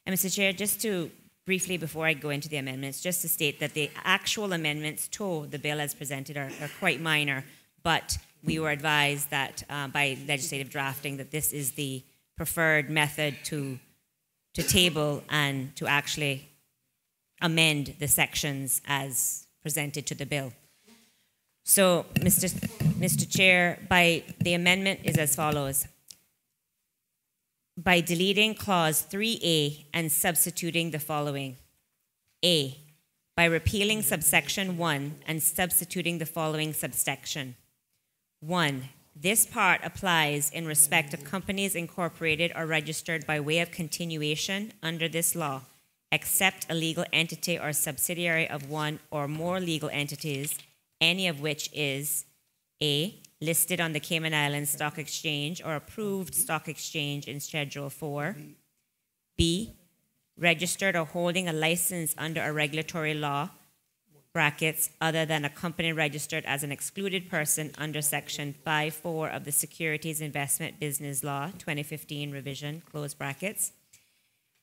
And Mr. Chair, just to briefly, before I go into the amendments, just to state that the actual amendments to the bill as presented are quite minor, but we were advised that by legislative drafting that this is the preferred method to table and to actually amend the sections as presented to the bill. So, Mr. Chair, the amendment is as follows. By deleting clause 3A and substituting the following. A, by repealing subsection 1 and substituting the following subsection. 1. This part applies in respect of companies incorporated or registered by way of continuation under this law, except a legal entity or subsidiary of one or more legal entities, any of which is A, listed on the Cayman Islands Stock Exchange or approved stock exchange in Schedule 4, B, registered or holding a license under a regulatory law, brackets, other than a company registered as an excluded person under Section 5.4 of the Securities Investment Business Law, 2015 revision, close brackets.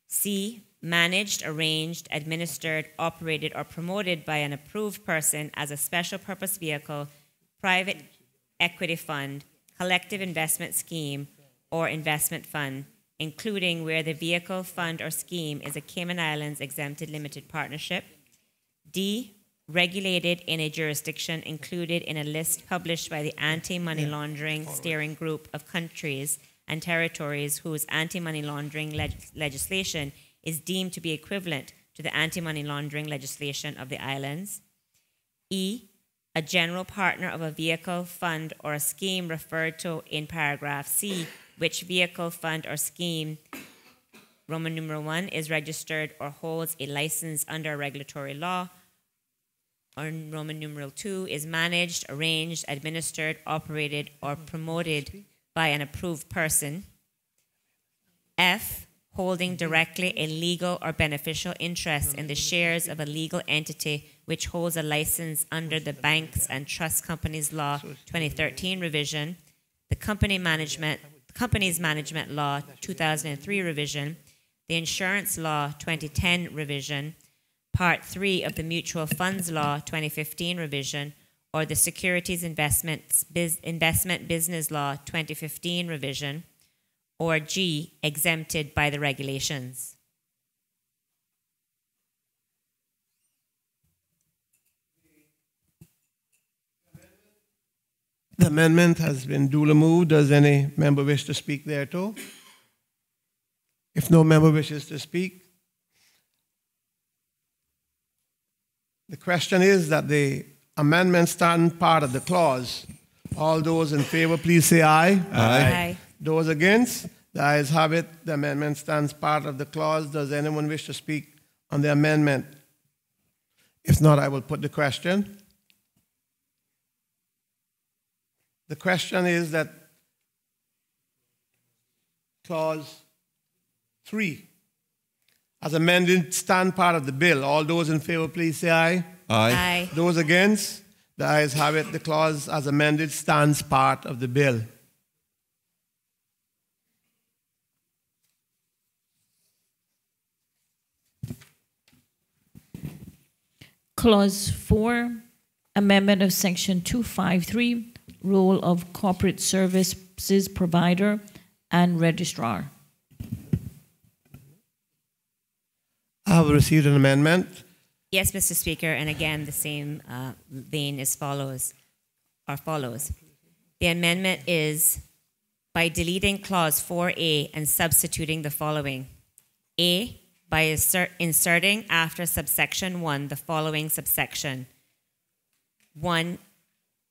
C, managed, arranged, administered, operated, or promoted by an approved person as a special purpose vehicle, private equity fund, collective investment scheme, or investment fund, including where the vehicle, fund, or scheme is a Cayman Islands exempted limited partnership. D, regulated in a jurisdiction included in a list published by the Anti-Money Laundering Steering Group of countries and territories whose anti-money laundering legislation is deemed to be equivalent to the anti-money laundering legislation of the islands. E, a general partner of a vehicle, fund, or a scheme referred to in paragraph C, which vehicle, fund, or scheme, Roman numeral 1, is registered or holds a license under a regulatory law, or Roman numeral 2, is managed, arranged, administered, operated, or promoted by an approved person. F, holding directly a legal or beneficial interest in the shares of a legal entity which holds a license under the Banks and Trust Companies Law 2013 revision, the Companies Management Law 2003 revision, the Insurance Law 2010 revision, Part 3 of the Mutual Funds Law 2015 revision, or the Securities Investment Business Law 2015 revision, or G, exempted by the regulations. The amendment has been duly moved. Does any member wish to speak thereto? If no member wishes to speak, the question is that the amendment stand part of the clause. All those in favor, please say aye. Aye. Aye. Those against? The ayes have it. The amendment stands part of the clause. Does anyone wish to speak on the amendment? If not, I will put the question. The question is that clause 3, as amended, stand part of the bill. All those in favor, please say aye. Aye. Aye. Those against? The ayes have it. The clause as amended stands part of the bill. Clause 4, amendment of section 253, role of corporate services provider and registrar. I have received an amendment. Yes, Mr. Speaker, and again, the same vein as follows. The amendment is by deleting clause 4A and substituting the following. A, by inserting after subsection 1 the following subsection. 1A,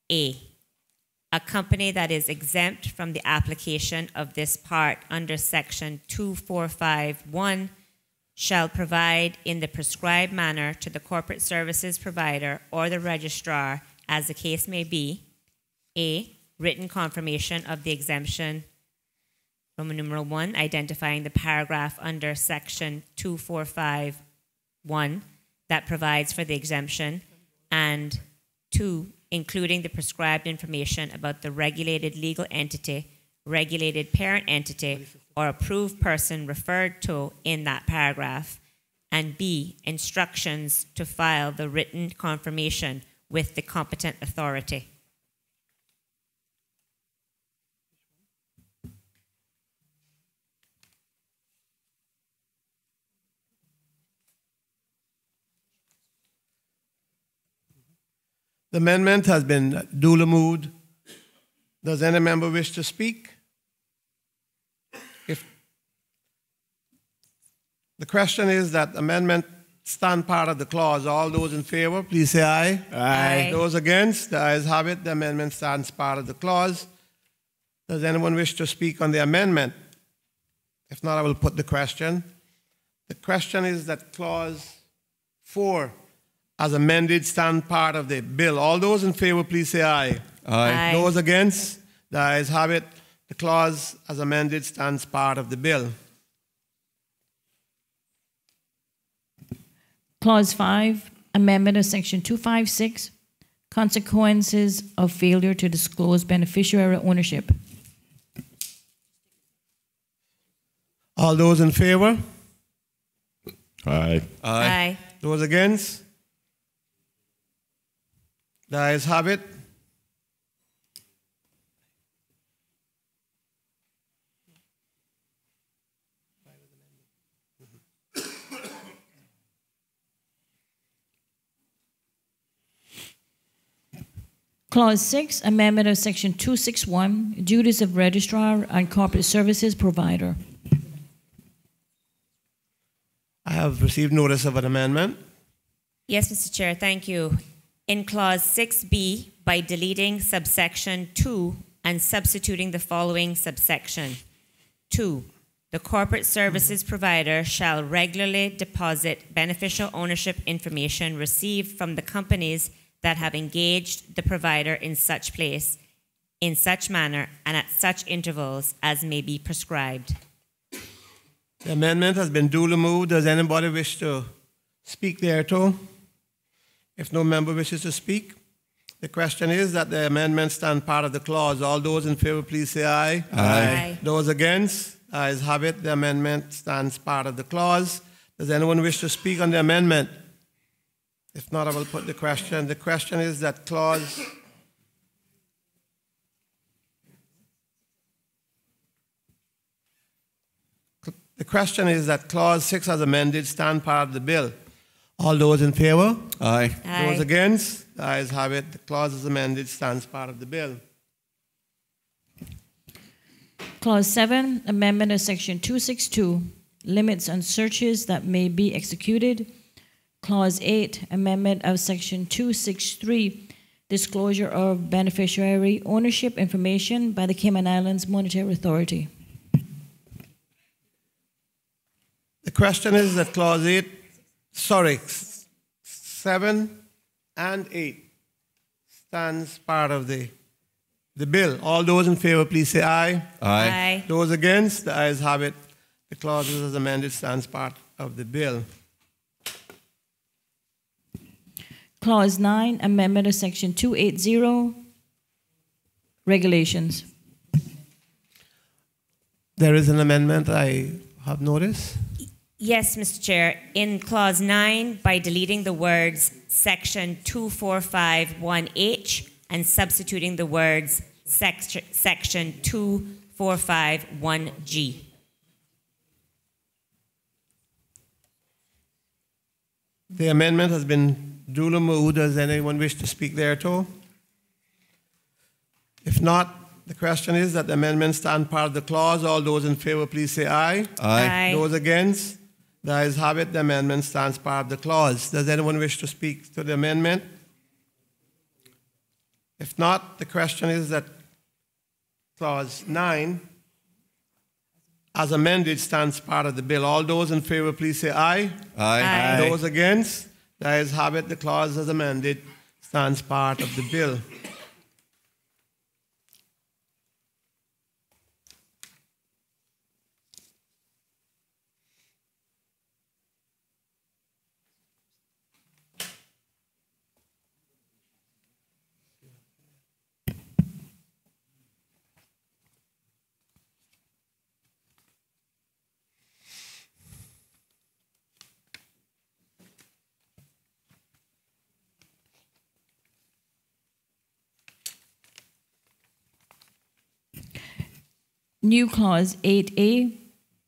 a company that is exempt from the application of this part under section 245.1 shall provide in the prescribed manner to the corporate services provider or the registrar, as the case may be, A, written confirmation of the exemption, Roman numeral 1, identifying the paragraph under section 2451 that provides for the exemption, and 2, including the prescribed information about the regulated legal entity, regulated parent entity, or approved person referred to in that paragraph, and B, instructions to file the written confirmation with the competent authority. The amendment has been duly moved. Does any member wish to speak? If the question is that amendment stand part of the clause, all those in favor, please say aye. Aye. Those against, the ayes have it. The amendment stands part of the clause. Does anyone wish to speak on the amendment? If not, I will put the question. The question is that clause 4 as amended stand part of the bill. All those in favor, please say aye. Aye. Those against, the ayes have it. The clause as amended stands part of the bill. Clause 5, amendment of section 256, consequences of failure to disclose beneficiary ownership. All those in favor? Aye. Aye. Those against? The ayes have it. Clause 6, amendment of section 261, duties of registrar and corporate services provider. I have received notice of an amendment. Yes, Mr. Chair, thank you. In clause 6B, by deleting subsection 2 and substituting the following subsection. 2, the corporate services provider shall regularly deposit beneficial ownership information received from the companies that have engaged the provider in such place, in such manner, and at such intervals as may be prescribed. The amendment has been duly moved. Does anybody wish to speak thereto? If no member wishes to speak, the question is that the amendment stand part of the clause. All those in favor, please say aye. Aye. Those against, ayes have it. The amendment stands part of the clause. Does anyone wish to speak on the amendment? If not, I will put the question. The question is that clause clause 6 as amended stand part of the bill. All those in favor? Aye. Aye. Those against? The ayes have it. The clause as amended stands part of the bill. Clause 7, amendment of section 262, limits on searches that may be executed. Clause 8, amendment of section 263, disclosure of beneficiary ownership information by the Cayman Islands Monetary Authority. The question is that clause 7 and 8 stands part of the bill. All those in favor, please say aye. Aye. Those against, the ayes have it. The clauses as amended stands part of the bill. Clause 9, amendment of section 280, regulations. There is an amendment I have noticed. Yes, Mr. Chair. In clause 9, by deleting the words section 2451H and substituting the words section 2451G. The amendment has been duly moved. Does anyone wish to speak thereto? If not, the question is that the amendment stand part of the clause. All those in favor, please say aye. Aye. Those against, the ayes have it. The amendment stands part of the clause. Does anyone wish to speak to the amendment? If not, the question is that clause 9 as amended stands part of the bill. All those in favor, please say aye. Aye. Those against? The ayes have it. The clause as amended stands part of the bill. New clause 8A,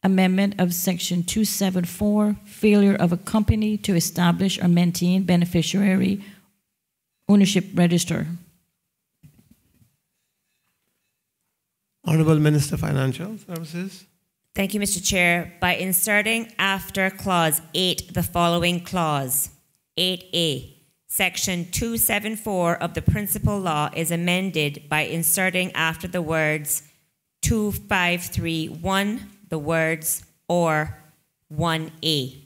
amendment of section 274, failure of a company to establish or maintain beneficiary ownership register. Honorable Minister of Financial Services. Thank you, Mr. Chair. By inserting after clause 8 the following clause, 8A, section 274 of the principal law is amended by inserting after the words 2531 the words or 1A.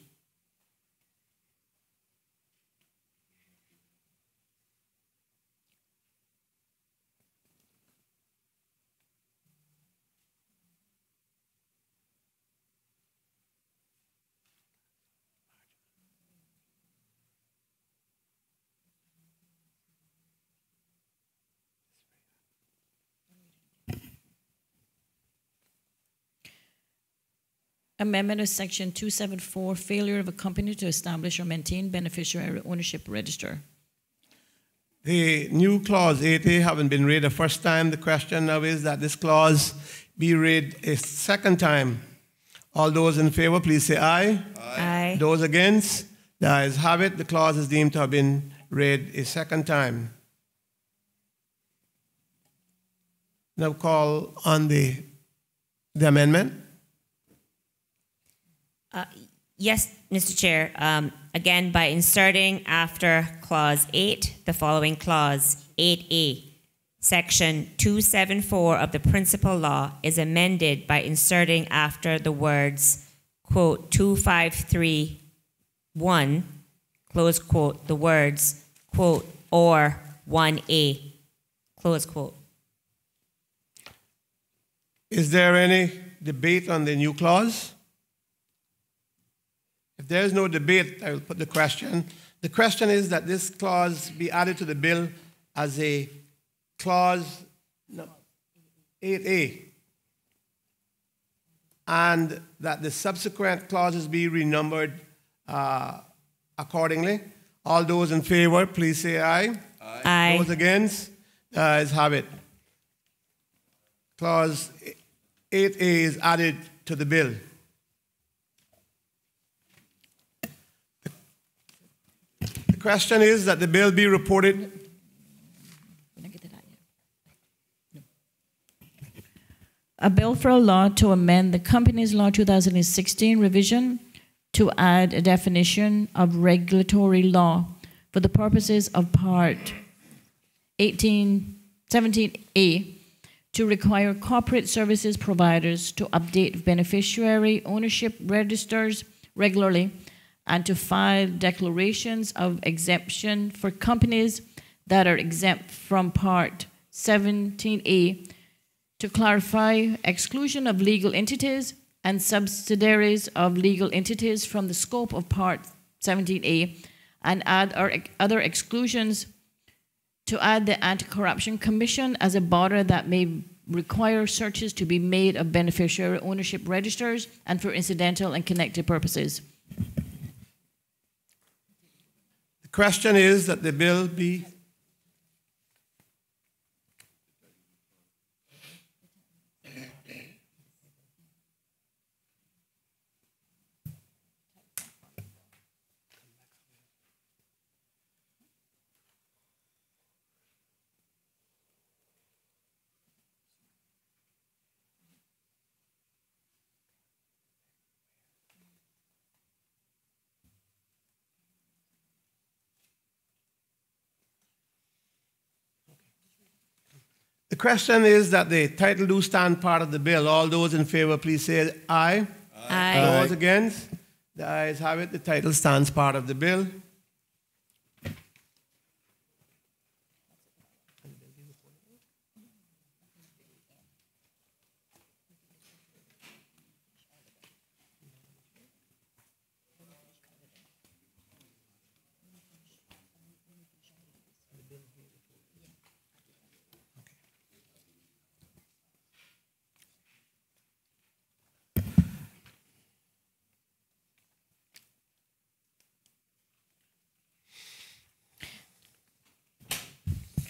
Amendment of section 274, failure of a company to establish or maintain beneficiary ownership register. The new clause 8A having been read the first time, the question now is that this clause be read a second time. All those in favor, please say aye. Aye. Those against? The ayes have it. The clause is deemed to have been read a second time. Now call on the amendment. Yes, Mr. Chair. Again, by inserting after clause 8 the following clause, 8A, section 274 of the principal law is amended by inserting after the words, quote, 2531, close quote, the words, quote, or 1A, close quote. Is there any debate on the new clause? If there is no debate, I will put the question. The question is that this clause be added to the bill as a clause 8A, and that the subsequent clauses be renumbered accordingly. All those in favor, please say aye. Aye. Those against? The ayes have it. Clause 8A is added to the bill. The question is that the bill be reported. A bill for a law to amend the Companies Law 2016 revision to add a definition of regulatory law for the purposes of Part 17A to require corporate services providers to update beneficiary ownership registers regularly and to file declarations of exemption for companies that are exempt from Part 17A, to clarify exclusion of legal entities and subsidiaries of legal entities from the scope of Part 17A, and add other exclusions, to add the Anti-Corruption Commission as a body that may require searches to be made of beneficiary ownership registers and for incidental and connected purposes. The question is that the bill be question is that the title do stand part of the bill. All those in favor, please say aye. Aye. Those against? The ayes have it. The title stands part of the bill.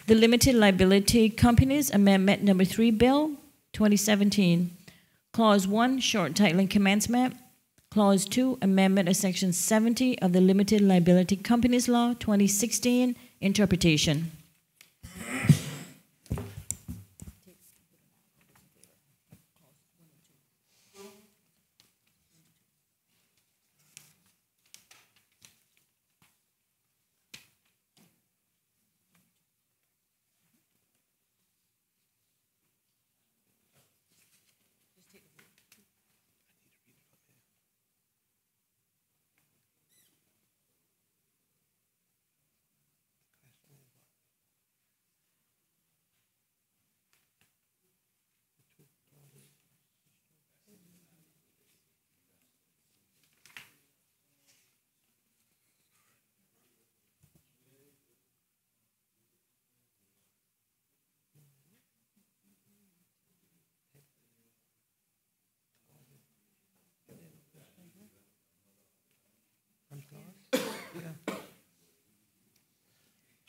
The Limited Liability Companies Amendment Number 3 Bill, 2017. Clause 1, short titling commencement. Clause 2, amendment of Section 70 of the Limited Liability Companies Law, 2016, interpretation.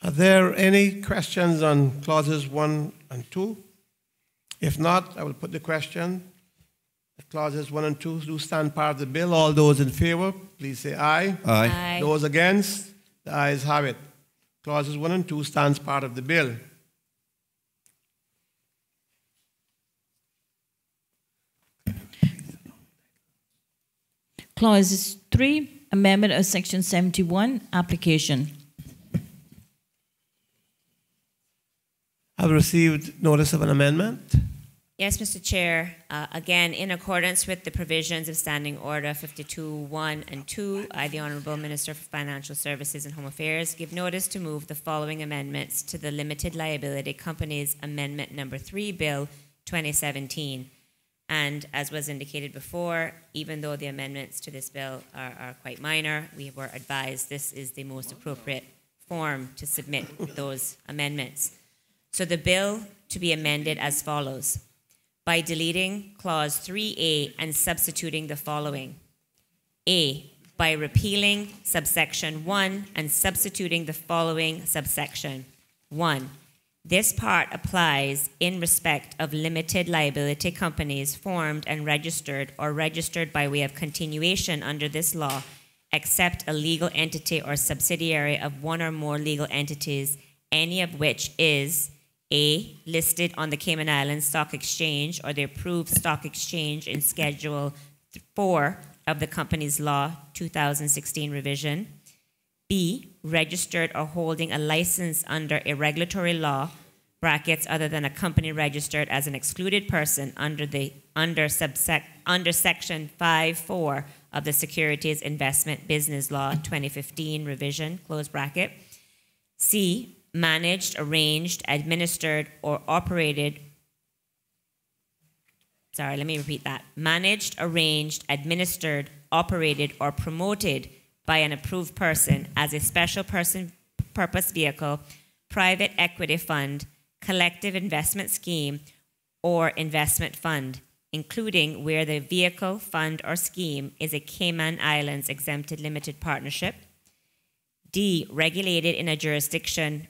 Are there any questions on clauses 1 and 2? If not, I will put the question. Clauses 1 and 2 do stand part of the bill. All those in favor, please say aye. Aye. Aye. Those against, the ayes have it. Clauses 1 and 2 stands part of the bill. Clause 3, amendment of Section 71, application. I've received notice of an amendment. Yes, Mr. Chair. Again, in accordance with the provisions of Standing Order 52.1 and 2, I, the Honourable Minister for Financial Services and Home Affairs, give notice to move the following amendments to the Limited Liability Companies Amendment Number 3 Bill 2017. And as was indicated before, even though the amendments to this bill are quite minor, we were advised this is the most appropriate form to submit those amendments. So the bill to be amended as follows: by deleting Clause 3A and substituting the following. A, by repealing subsection 1 and substituting the following subsection. 1, this part applies in respect of limited liability companies formed and registered or registered by way of continuation under this law, except a legal entity or subsidiary of one or more legal entities, any of which is A, listed on the Cayman Islands Stock Exchange or the approved stock exchange in Schedule 4 of the Companies Law 2016 revision. B, registered or holding a license under a regulatory law, brackets other than a company registered as an excluded person under Section 5.4 of the Securities Investment Business Law 2015 revision, close bracket. C, managed, arranged, administered, or operated. Sorry, let me repeat that. Managed, arranged, administered, operated, or promoted by an approved person as a special purpose vehicle, private equity fund, collective investment scheme, or investment fund, including where the vehicle, fund, or scheme is a Cayman Islands exempted limited partnership. D, regulated in a jurisdiction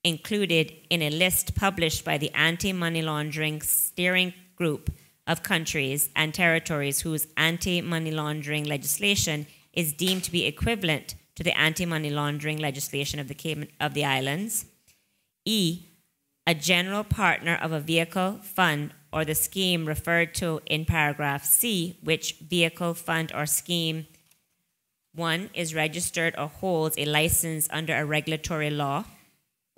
included in a list published by the Anti-Money Laundering Steering Group of countries and territories whose anti-money laundering legislation is deemed to be equivalent to the anti-money laundering legislation of the islands. E, a general partner of a vehicle, fund, or the scheme referred to in paragraph C, which vehicle, fund, or scheme 1 is registered or holds a license under a regulatory law,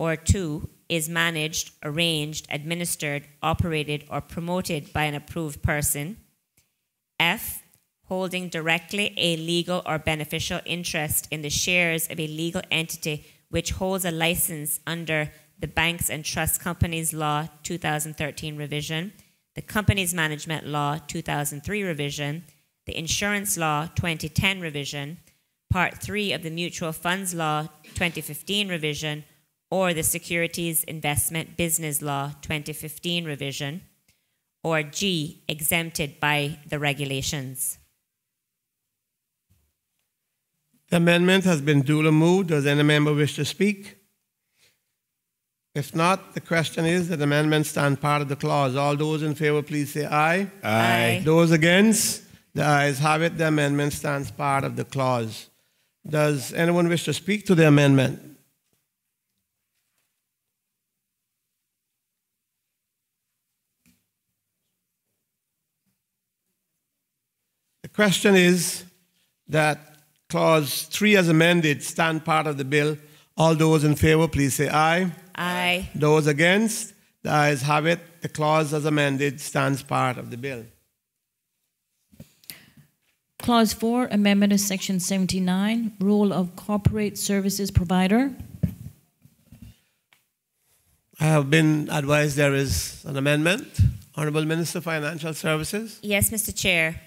or 2, is managed, arranged, administered, operated, or promoted by an approved person. F, holding directly a legal or beneficial interest in the shares of a legal entity which holds a license under the Banks and Trust Companies Law 2013 revision, the Companies Management Law 2003 revision, the Insurance Law 2010 revision, Part 3 of the Mutual Funds Law 2015 revision, or the Securities Investment Business Law 2015 revision, or G, exempted by the regulations. The amendment has been duly moved. Does any member wish to speak? If not, the question is that the amendment stand part of the clause. All those in favor, please say aye. Aye. Those against? The ayes have it. The amendment stands part of the clause. Does anyone wish to speak to the amendment? The question is that Clause 3 as amended stand part of the bill. All those in favor, please say aye. Aye. Those against? The ayes have it. The clause as amended stands part of the bill. Clause 4, amendment of Section 79, role of corporate services provider. I have been advised there is an amendment. Honorable Minister, Financial Services. Yes, Mr. Chair.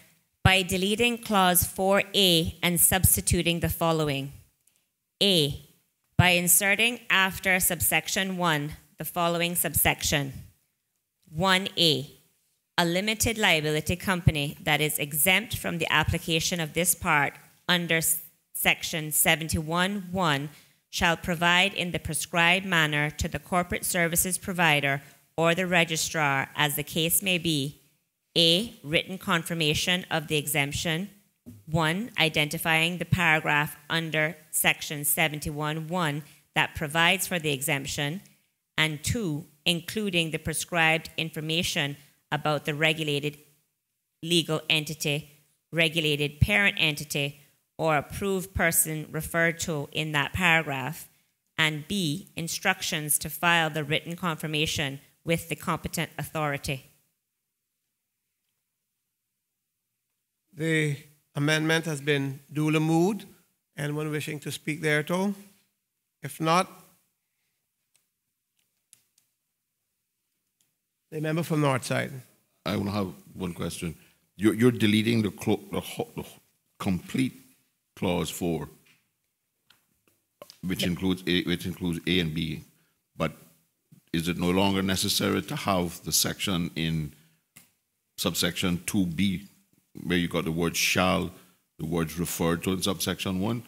By deleting Clause 4A and substituting the following. A, by inserting after subsection 1 the following subsection. 1A, a limited liability company that is exempt from the application of this part under Section 71(1) shall provide in the prescribed manner to the corporate services provider or the registrar, as the case may be, A, written confirmation of the exemption, 1, identifying the paragraph under Section 71(1) that provides for the exemption, and 2, including the prescribed information about the regulated legal entity, regulated parent entity, or approved person referred to in that paragraph, and B, instructions to file the written confirmation with the competent authority. The amendment has been duly moved. Anyone wishing to speak thereto? If not, the member from Northside. I want to have one question. You're deleting the complete clause 4, which includes A and B, but is it no longer necessary to have the section in subsection 2B where you got the word shall, the words referred to in subsection 1?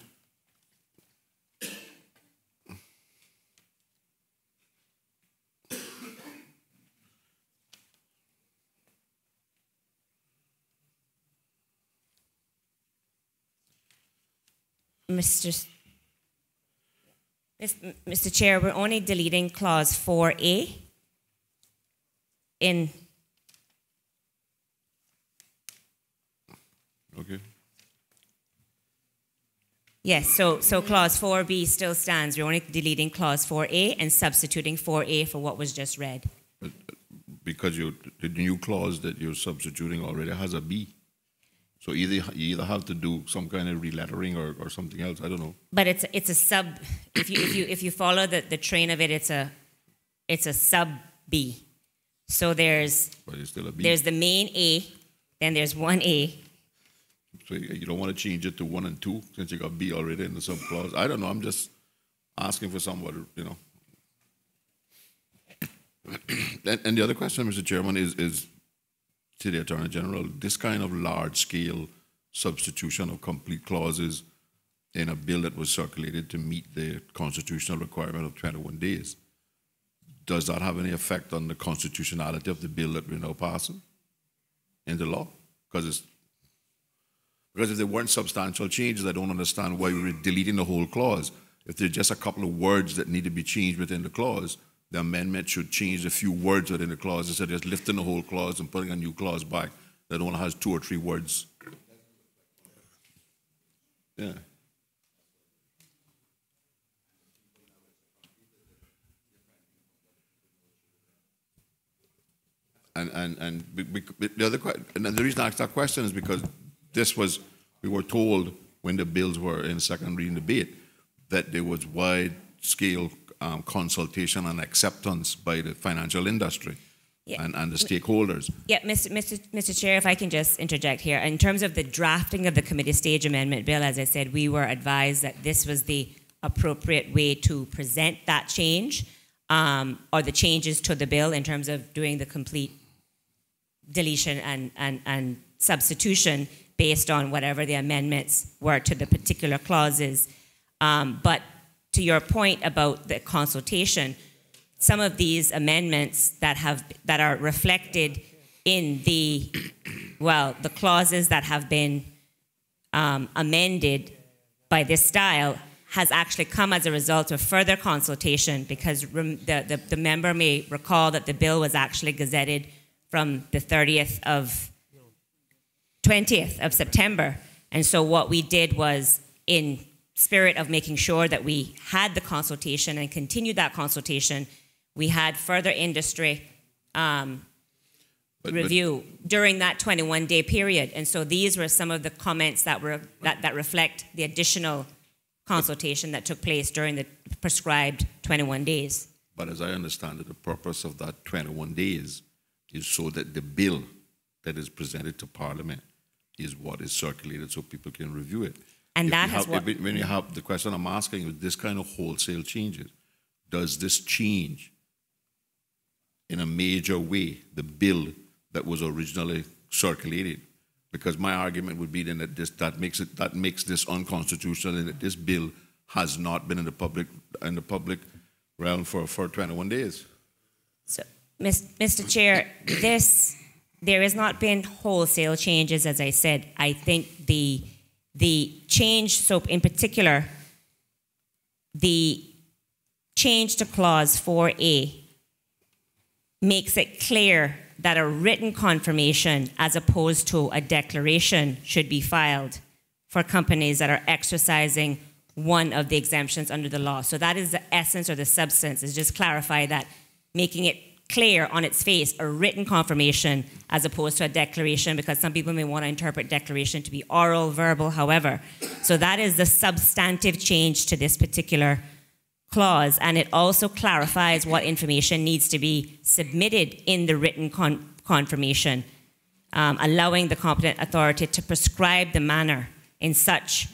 Mr. Chair, we're only deleting Clause 4A in. Okay. Yes, so Clause 4B still stands. We're only deleting Clause 4A and substituting 4A for what was just read. Because the new clause that you're substituting already has a B. So you either have to do some kind of relettering or something else. I don't know. But it's a sub. If you follow the train of it, it's a sub B. So there's still a B. There's the main A, then there's 1A. So you don't want to change it to 1 and 2 since you got B already in the sub clause. I don't know. I'm just asking for somebody, you know. And the other question, Mr. Chairman, is to the Attorney General. This kind of large-scale substitution of complete clauses in a bill that was circulated to meet the constitutional requirement of 21 days, does that have any effect on the constitutionality of the bill that we're now passing into law? Because if there weren't substantial changes, I don't understand why we were deleting the whole clause. If there's just a couple of words that need to be changed within the clause, the amendment should change a few words within the clause instead of just lifting the whole clause and putting a new clause back that only has 2 or 3 words. Yeah. And the reason I asked that question is because we were told when the bills were in second reading debate that there was wide-scale consultation and acceptance by the financial industry and the stakeholders. Yeah, Mr. Chair, if I can just interject here. In terms of the drafting of the committee stage amendment bill, as I said, we were advised that this was the appropriate way to present that change or the changes to the bill in terms of doing the complete deletion and substitution based on whatever the amendments were to the particular clauses. But to your point about the consultation, some of these amendments that are reflected in the clauses that have been amended by this style has actually come as a result of further consultation, because the member may recall that the bill was actually gazetted from the 20th of September. And so what we did was, in spirit of making sure that we had the consultation and continued that consultation, we had further industry review during that 21-day period. And so these were some of the comments that reflect the additional consultation that took place during the prescribed 21 days. But as I understand it, the purpose of that 21 days is so that the bill that is presented to Parliament is what is circulated so people can review it. And when you have the question I'm asking is this kind of wholesale changes, does this change in a major way the bill that was originally circulated? Because my argument would be then that that makes this unconstitutional, and that this bill has not been in the public realm for 21 days. So, Mr. Chair, there has not been wholesale changes, as I said. I think the change, so in particular, the change to clause 4A makes it clear that a written confirmation as opposed to a declaration should be filed for companies that are exercising one of the exemptions under the law. So that is the essence or the substance, is just clarify that, making it clear on its face, a written confirmation as opposed to a declaration, because some people may want to interpret declaration to be oral, verbal, however. So that is the substantive change to this particular clause, and it also clarifies what information needs to be submitted in the written confirmation, allowing the competent authority to prescribe the manner in such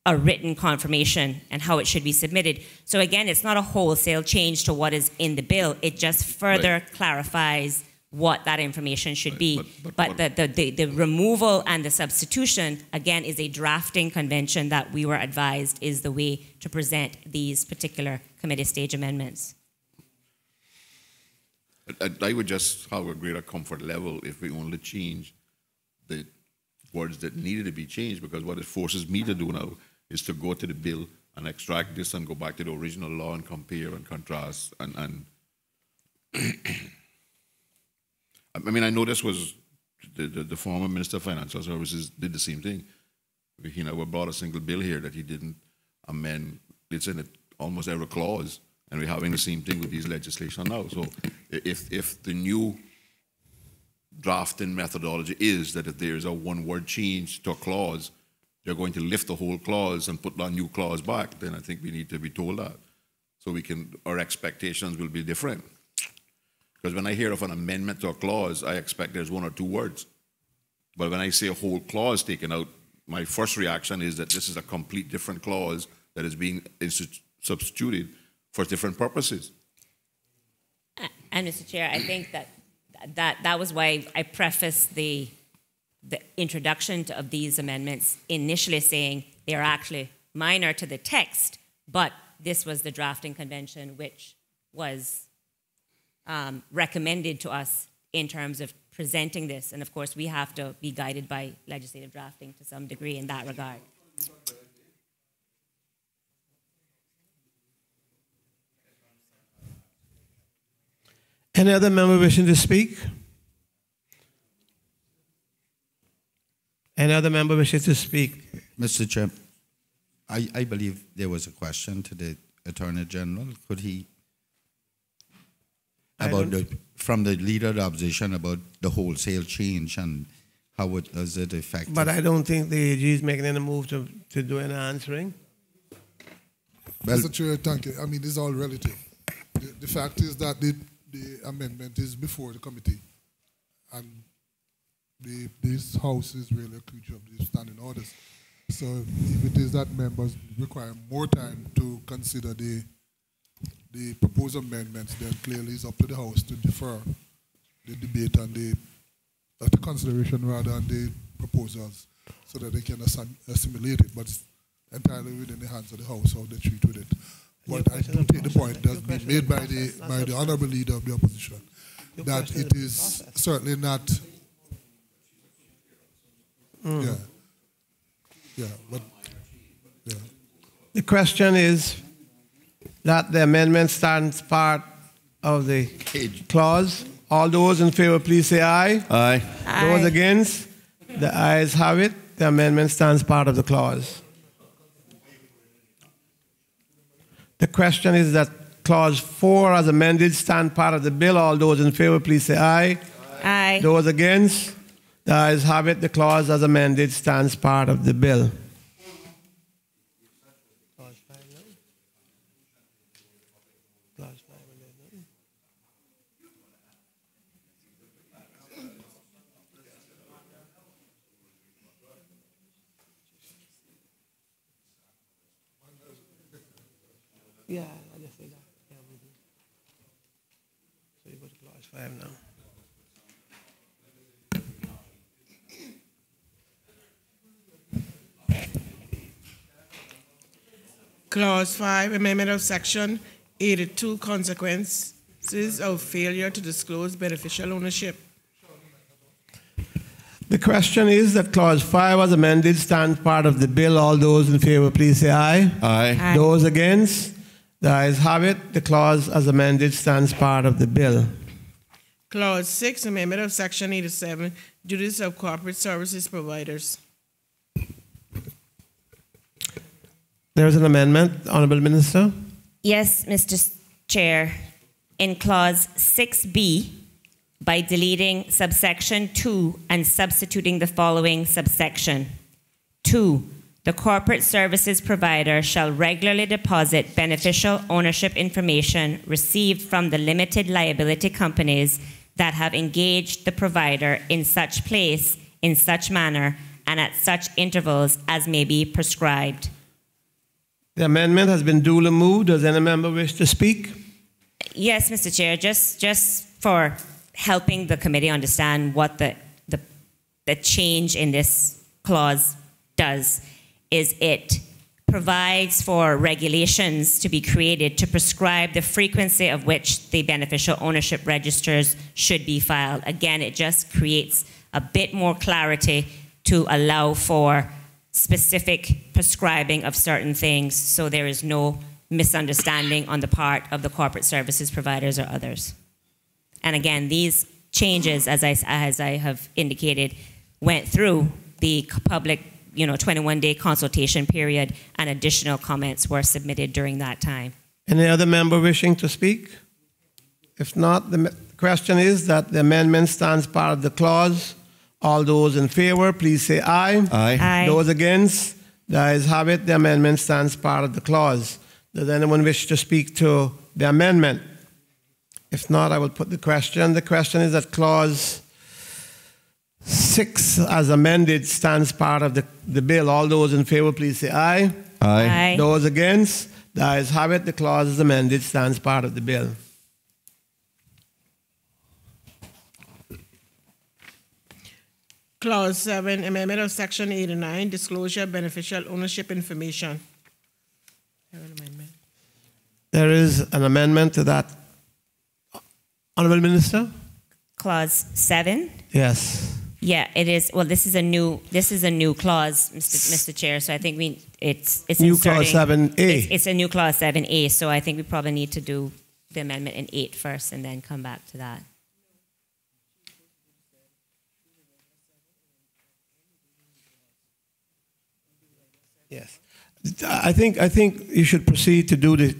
a written confirmation and how it should be submitted. So again, it's not a wholesale change to what is in the bill. It just further clarifies what that information should be. But the removal and the substitution, again, is a drafting convention that we were advised is the way to present these particular committee stage amendments. I would just have a greater comfort level if we only change the words that needed to be changed, because what it forces me to do now is to go to the bill and extract this and go back to the original law and compare and contrast and I mean, I know this was the former Minister of Financial Services did the same thing. He never brought a single bill here that he didn't amend. It's in almost every clause, and we're having the same thing with these legislation now. So if the new drafting methodology is that if there's a one-word change to a clause, they're going to lift the whole clause and put that new clause back, then I think we need to be told that. So our expectations will be different. Because when I hear of an amendment to a clause, I expect there's one or two words. But when I see a whole clause taken out, my first reaction is that this is a complete different clause that is being substituted for different purposes. And Mr. Chair, I think that was why I prefaced the introduction of these amendments initially saying they are actually minor to the text, but this was the drafting convention which was recommended to us in terms of presenting this. And of course, we have to be guided by legislative drafting to some degree in that regard. Any other member wishing to speak? Any other member wishing to speak? Mr. Chair, I believe there was a question to the Attorney General. Could he from the leader of the opposition about the wholesale change and how does it affect? But I don't think the AG is making any move to do any answering. Well, Mr. Chair, thank you. I mean, this is all relative. The fact is that the amendment is before the committee, and this House is really a creature of the standing orders. So if it is that members require more time to consider the proposed amendments, then clearly it's up to the House to defer the debate and the consideration rather than the proposals so that they can assimilate it. But it's entirely within the hands of the House how they treat with it. But I do take the point that's been made by the Honourable Leader of the Opposition that it is certainly not. Yeah. The question is that the amendment stands part of the clause. All those in favor, please say aye. Aye. Those against, the ayes have it. The amendment stands part of the clause. The question is that clause 4 as amended stand part of the bill. All those in favor, please say aye. Aye. Those against, the ayes have it. The clause as amended stands part of the bill. Yeah, I just say that. Yeah, we do. So you go to clause 5 now. Clause 5, amendment of section 82, consequences of failure to disclose beneficial ownership. The question is that clause 5 as amended stands part of the bill. All those in favor, please say aye. Aye. Aye. Those against, the ayes have it. The clause as amended stands part of the bill. Clause 6, amendment of section 87, duties of corporate services providers. There is an amendment, Honourable Minister. Yes, Mr. Chair. In clause 6B, by deleting subsection 2 and substituting the following subsection. 2. The corporate services provider shall regularly deposit beneficial ownership information received from the limited liability companies that have engaged the provider in such place, in such manner, and at such intervals as may be prescribed. The amendment has been duly moved. Does any member wish to speak? Yes, Mr. Chair, just for helping the committee understand what the change in this clause does, is it provides for regulations to be created to prescribe the frequency of which the beneficial ownership registers should be filed. Again, it just creates a bit more clarity to allow for specific prescribing of certain things so there is no misunderstanding on the part of the corporate services providers or others. And again, these changes, as I have indicated, went through the public 21-day consultation period, and additional comments were submitted during that time. Any other member wishing to speak? If not, the question is that the amendment stands part of the clause. All those in favor, please say aye. Aye. Aye. Those against, the ayes have it. The amendment stands part of the clause. Does anyone wish to speak to the amendment? If not, I will put the question. The question is that clause 6 as amended stands part of the bill. All those in favor, please say aye. Aye. Aye. Those against, the ayes have it. The clause as amended stands part of the bill. Clause 7, amendment of section 89, disclosure of beneficial ownership information. There is an amendment to that. Honourable Minister? Clause 7? Yes. Yeah, it is. Well, this is a new clause, Mr. Chair. So I think it's New clause 7A. It's a new clause 7A. So I think we probably need to do the amendment in 8 first, and then come back to that. Yes. I think you should proceed to do the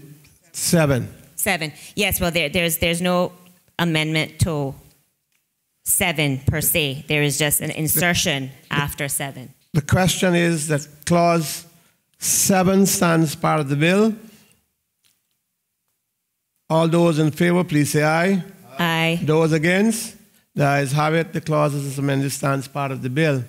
7. 7. Yes. Well, there's no amendment to 7 per se. There is just an insertion after 7. The question is that clause 7 stands part of the bill. All those in favor, please say aye. Aye. Those against? The ayes have it. The clause as amended stands part of the bill.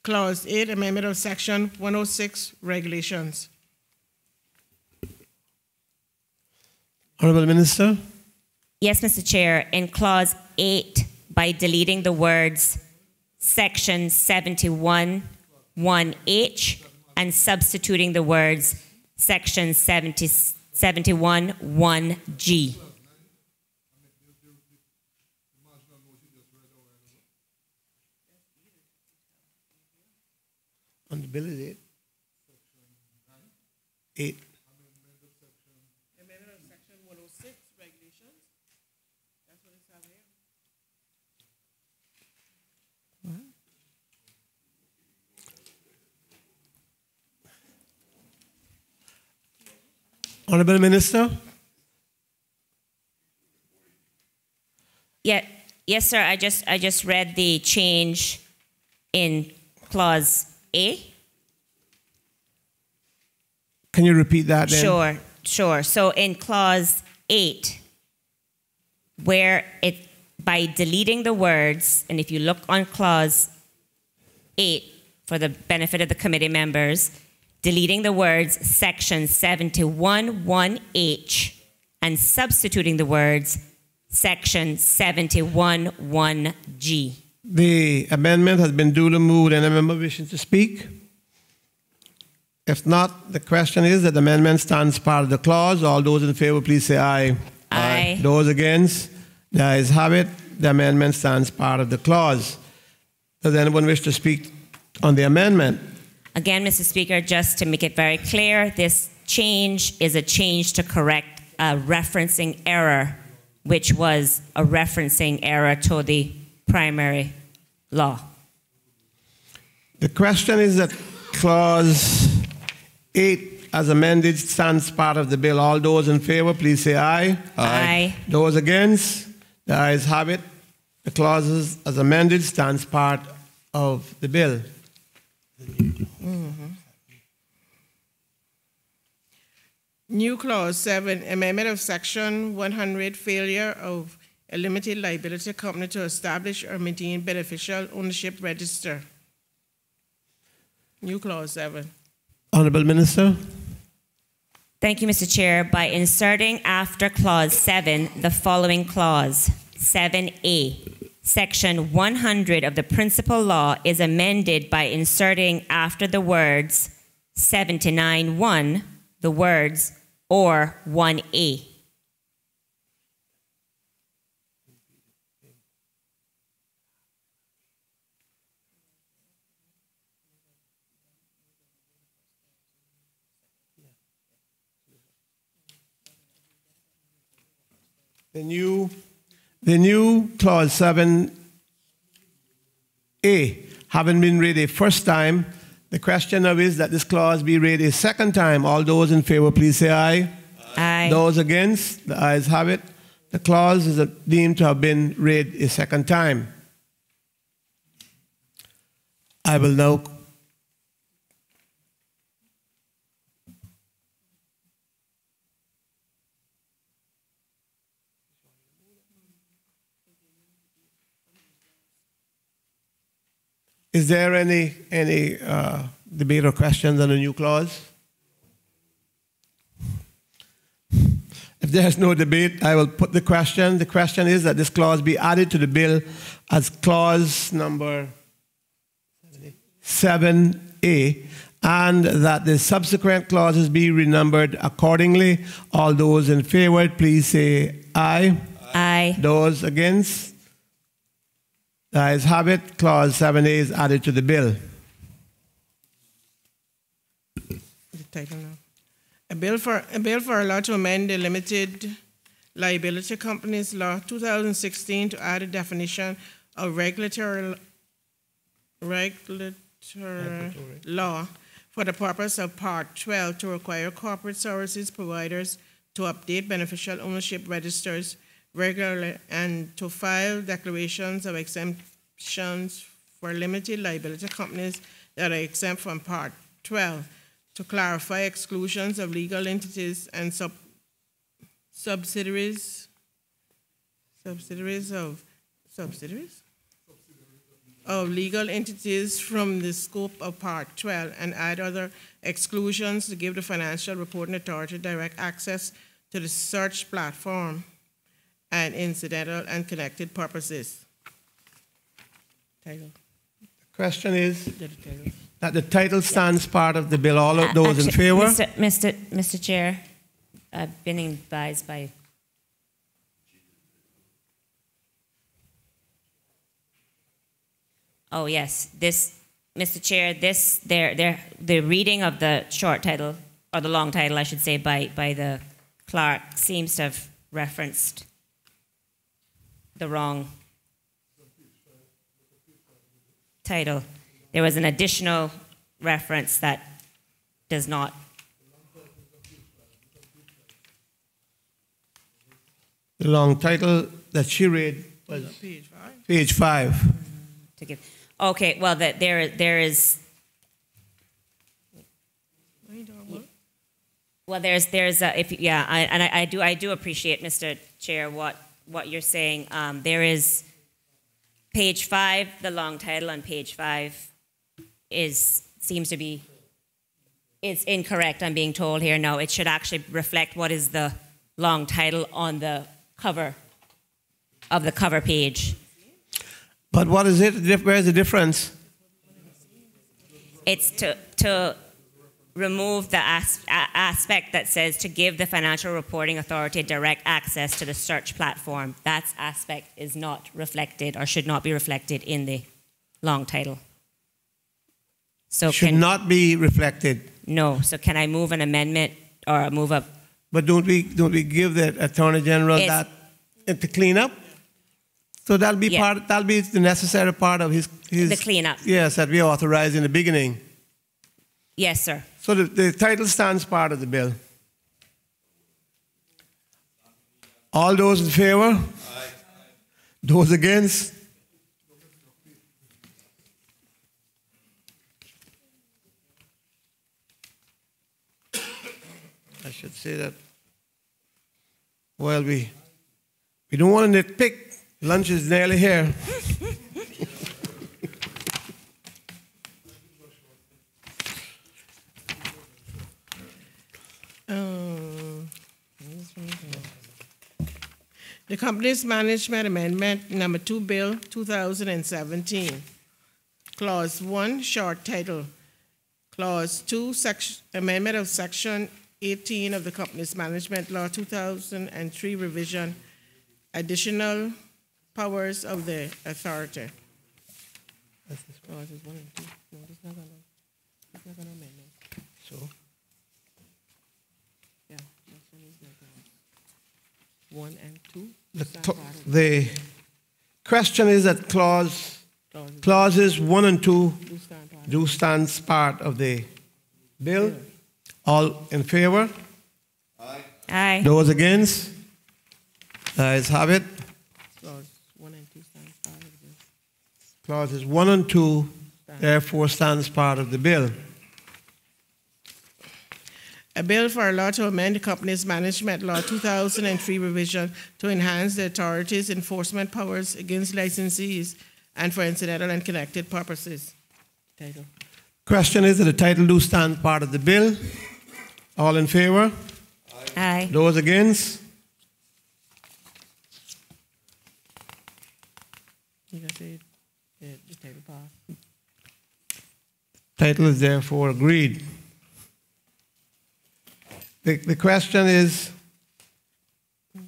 Clause 8, amendment of section 106, regulations. Honorable Minister. Yes, Mr. Chair. In clause 8, by deleting the words section 71(1)H and substituting the words section 71(1)G. On the bill is 8. 8. Amendment of section 106, regulations. That's what it's out here. Honorable Minister. Yeah, yes, sir. I just read the change in clause A. Can you repeat that then? Sure. So in clause 8, where it, by deleting the words, and if you look on clause 8, for the benefit of the committee members, deleting the words section 71(1)H and substituting the words section 71(1)G. The amendment has been duly moved. Any member wishing to speak? If not, the question is that the amendment stands part of the clause. All those in favor, please say aye. Aye. Those against? The ayes have it. The amendment stands part of the clause. Does anyone wish to speak on the amendment? Again, Mr. Speaker, just to make it very clear, this change is a change to correct a referencing error, which was a referencing error to the primary law. The question is that clause 8 as amended stands part of the bill. All those in favor, please say aye. Aye. Those against? The ayes have it. The clauses as amended stands part of the bill. New clause 7, amendment of section 100, failure of a limited liability company to establish or maintain beneficial ownership register. New clause 7. Honorable Minister. Thank you, Mr. Chair. By inserting after clause 7 the following clause, 7A, section 100 of the principal law is amended by inserting after the words 79(1) the words or 1A. The new clause 7A having been read a first time, the question now is that this clause be read a second time. All those in favor, please say aye. Aye. Those against, the ayes have it. The clause is deemed to have been read a second time. I will now Is there any debate or questions on the new clause? If there's no debate, I will put the question. The question is that this clause be added to the bill as clause number 7A, and that the subsequent clauses be renumbered accordingly. All those in favor, please say aye. Aye. Those against? The ayes have it. Clause 7A is added to the bill. The title now. A bill for a law to amend the Limited Liability Companies Law 2016 to add a definition of regulatory law for the purpose of Part 12 to require corporate services providers to update beneficial ownership registers regularly and to file declarations of exemptions for limited liability companies that are exempt from Part 12, to clarify exclusions of legal entities and subsidiaries of legal entities from the scope of Part 12 and add other exclusions to give the Financial Reporting Authority direct access to the search platform and incidental and connected purposes. Title. The question is that the title stands part of the bill. All of those in favor? Mr. Chair, I've been advised by Oh yes, this, Mr. Chair, the reading of the short title, or the long title, I should say, by the clerk seems to have referenced the wrong title. There was an additional reference that does not. The long title that she read was page 5. To give. Okay, well, there is. Well, I do appreciate, Mr. Chair, what you're saying. There is page 5, the long title on page 5 seems to be incorrect. I'm being told here. No, it should actually reflect what is the long title on the cover of the cover page. But what is it? Where's the difference? It's to remove the aspect that says to give the Financial Reporting Authority direct access to the search platform. That aspect is not reflected or should not be reflected in the long title. So should not be reflected. No. So can I move an amendment or move up? But don't we give the Attorney General that to clean up? So that'll be that'll be the necessary part of his the cleanup. Yes, that we authorized in the beginning. Yes, sir. So the title stands part of the bill. All those in favor? Aye. Those against? I should say that. Well, we don't want to nitpick. Lunch is nearly here. The Companies Management Amendment Number 2 Bill 2017. Clause 1, short title. Clause 2, amendment of Section 18 of the Companies Management Law 2003 revision, additional powers of the authority. Clauses 1 and 2. No, it's not going to amend it. So? Yeah, this one is not 1 and 2. The question is that clauses 1 and 2 do stand part of the bill. All in favor? Aye. Aye. Those against? Ayes have it. Clause 1 and 2 stand part of the bill. Clauses 1 and 2 therefore stands part of the bill. A bill for a law to amend the Companies Management Law 2003 revision to enhance the authority's enforcement powers against licensees and for incidental and connected purposes. Title. Question is that the title do stand part of the bill. All in favor? Aye. Those against? You can say the title passed. Title is therefore agreed. The question is, We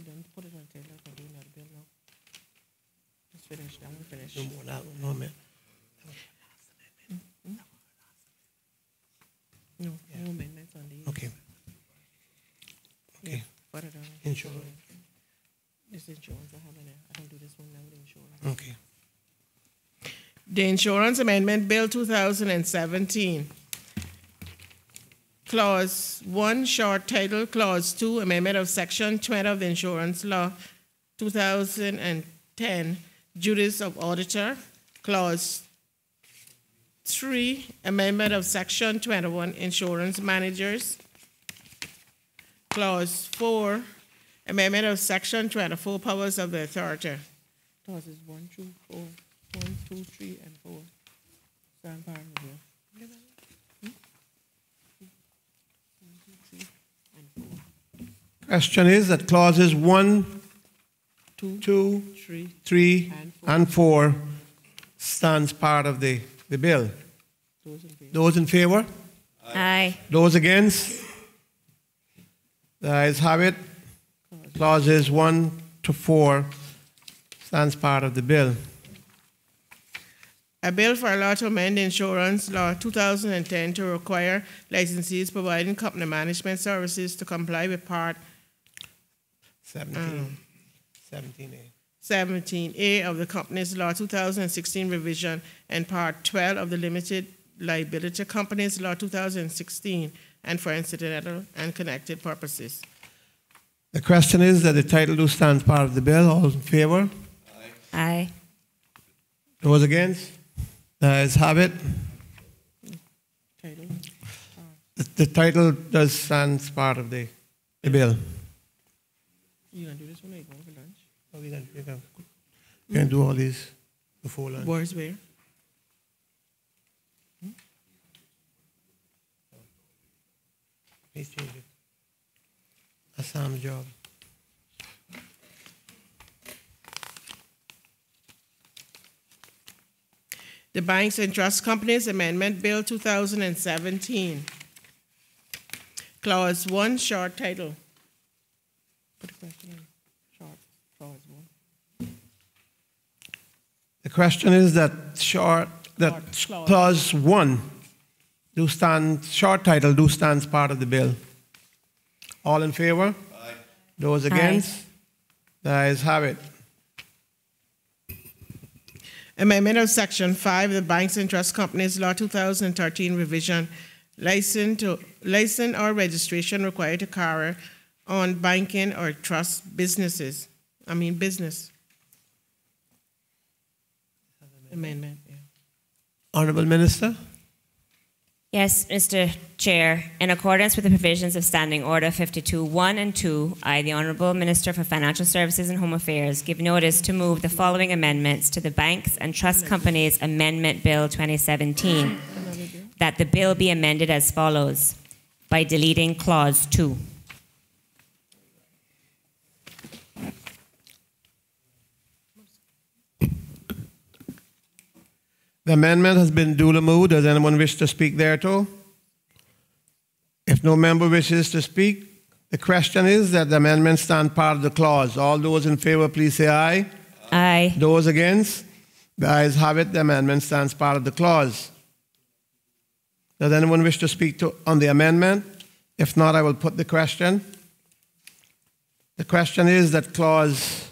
don't put it on the table for doing that bill now. Let's finish. That one finish. no more that one, no, man. No, no amendments on the. Okay. Okay. Put it on. Insurance. This insurance I have in there. I don't do this one now with insurance. Okay. The Insurance Amendment Bill 2017. Clause 1, short title. Clause 2, amendment of Section 20 of the Insurance Law 2010, duties of auditor. Clause 3, amendment of Section 21, insurance managers. Clause 4, amendment of Section 24, powers of the authority. Clauses 1 through 4, 1, 2, 3, and 4. Stand by here. Question is that clauses 1, 2, 3, and 4 stands part of the bill. Those in favor? Aye. Those against? The ayes have it. Clauses 1 to 4 stands part of the bill. A bill for a law to amend Insurance Law 2010 to require licensees providing company management services to comply with Part 17A of the Companies Law 2016 revision and Part 12 of the Limited Liability Companies Law 2016 and for incidental and connected purposes. The question is that the title do stand part of the bill. All in favor? Aye. Those against? The ayes have it. The title does stand part of the bill. You gonna do this one or you going for lunch? Oh, we can do all these before lunch. Where's where? Please change it. That's Sam's job. The Banks and Trust Companies Amendment Bill 2017. Clause 1, short title. Put a question in. Short, clause 1. The question is that clause 1 do stand, short title do stands part of the bill. All in favor? Aye. Those against? Aye. The ayes have it. Amendment of Section 5 of the Banks and Trust Companies Law 2013 revision. License or registration required to carry on banking or trust business. Amendment. Yeah. Honorable Minister. Yes, Mr. Chair. In accordance with the provisions of Standing Order 52.1 and 2, I, the Honourable Minister for Financial Services and Home Affairs, give notice to move the following amendments to the Banks and Trust Companies Amendment Bill 2017. That the bill be amended as follows, by deleting Clause 2. The amendment has been duly moved. Does anyone wish to speak thereto? If no member wishes to speak, the question is that the amendment stand part of the clause. All those in favor, please say aye. Aye. Those against? The ayes have it. The amendment stands part of the clause. Does anyone wish to speak on the amendment? If not, I will put the question. The question is that clause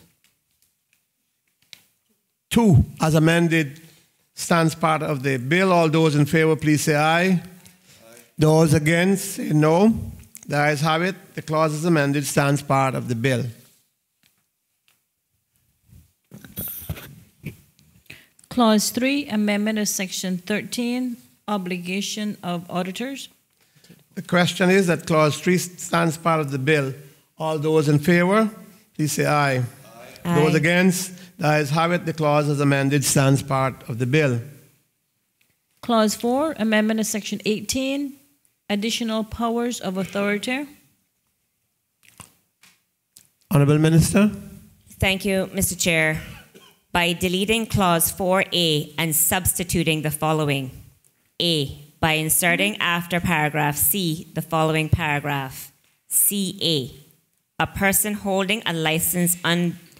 2, as amended, stands part of the bill. All those in favor, please say aye. Aye. Those against, say no. The ayes have it. The clause as amended stands part of the bill. Clause 3, amendment of Section 13, obligation of auditors. The question is that clause 3 stands part of the bill. All those in favor, please say aye. Aye. Those against, the ayes have it. The clause as amended stands part of the bill. Clause 4, amendment of Section 18, additional powers of authority. Honourable Minister. Thank you, Mr. Chair. By deleting Clause 4A and substituting the following. A, by inserting after paragraph C the following paragraph. CA, a person holding a license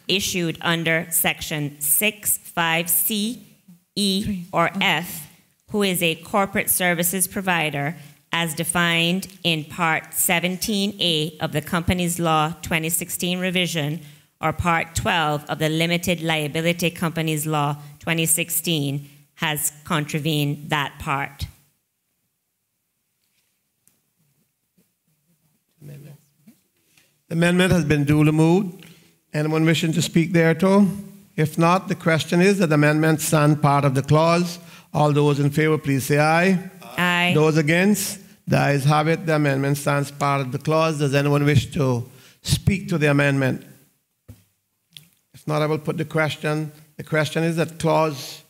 issued under Section 6(5)(c), E, or F, who is a corporate services provider as defined in Part 17A of the Companies Law 2016 revision or Part 12 of the Limited Liability Companies Law 2016 has contravened that part. The amendment has been duly moved. Anyone wishing to speak thereto? If not, the question is that the amendment stand part of the clause. All those in favor, please say aye. Aye. Those against? The ayes have it. The amendment stands part of the clause. Does anyone wish to speak to the amendment? If not, I will put the question. The question is that clause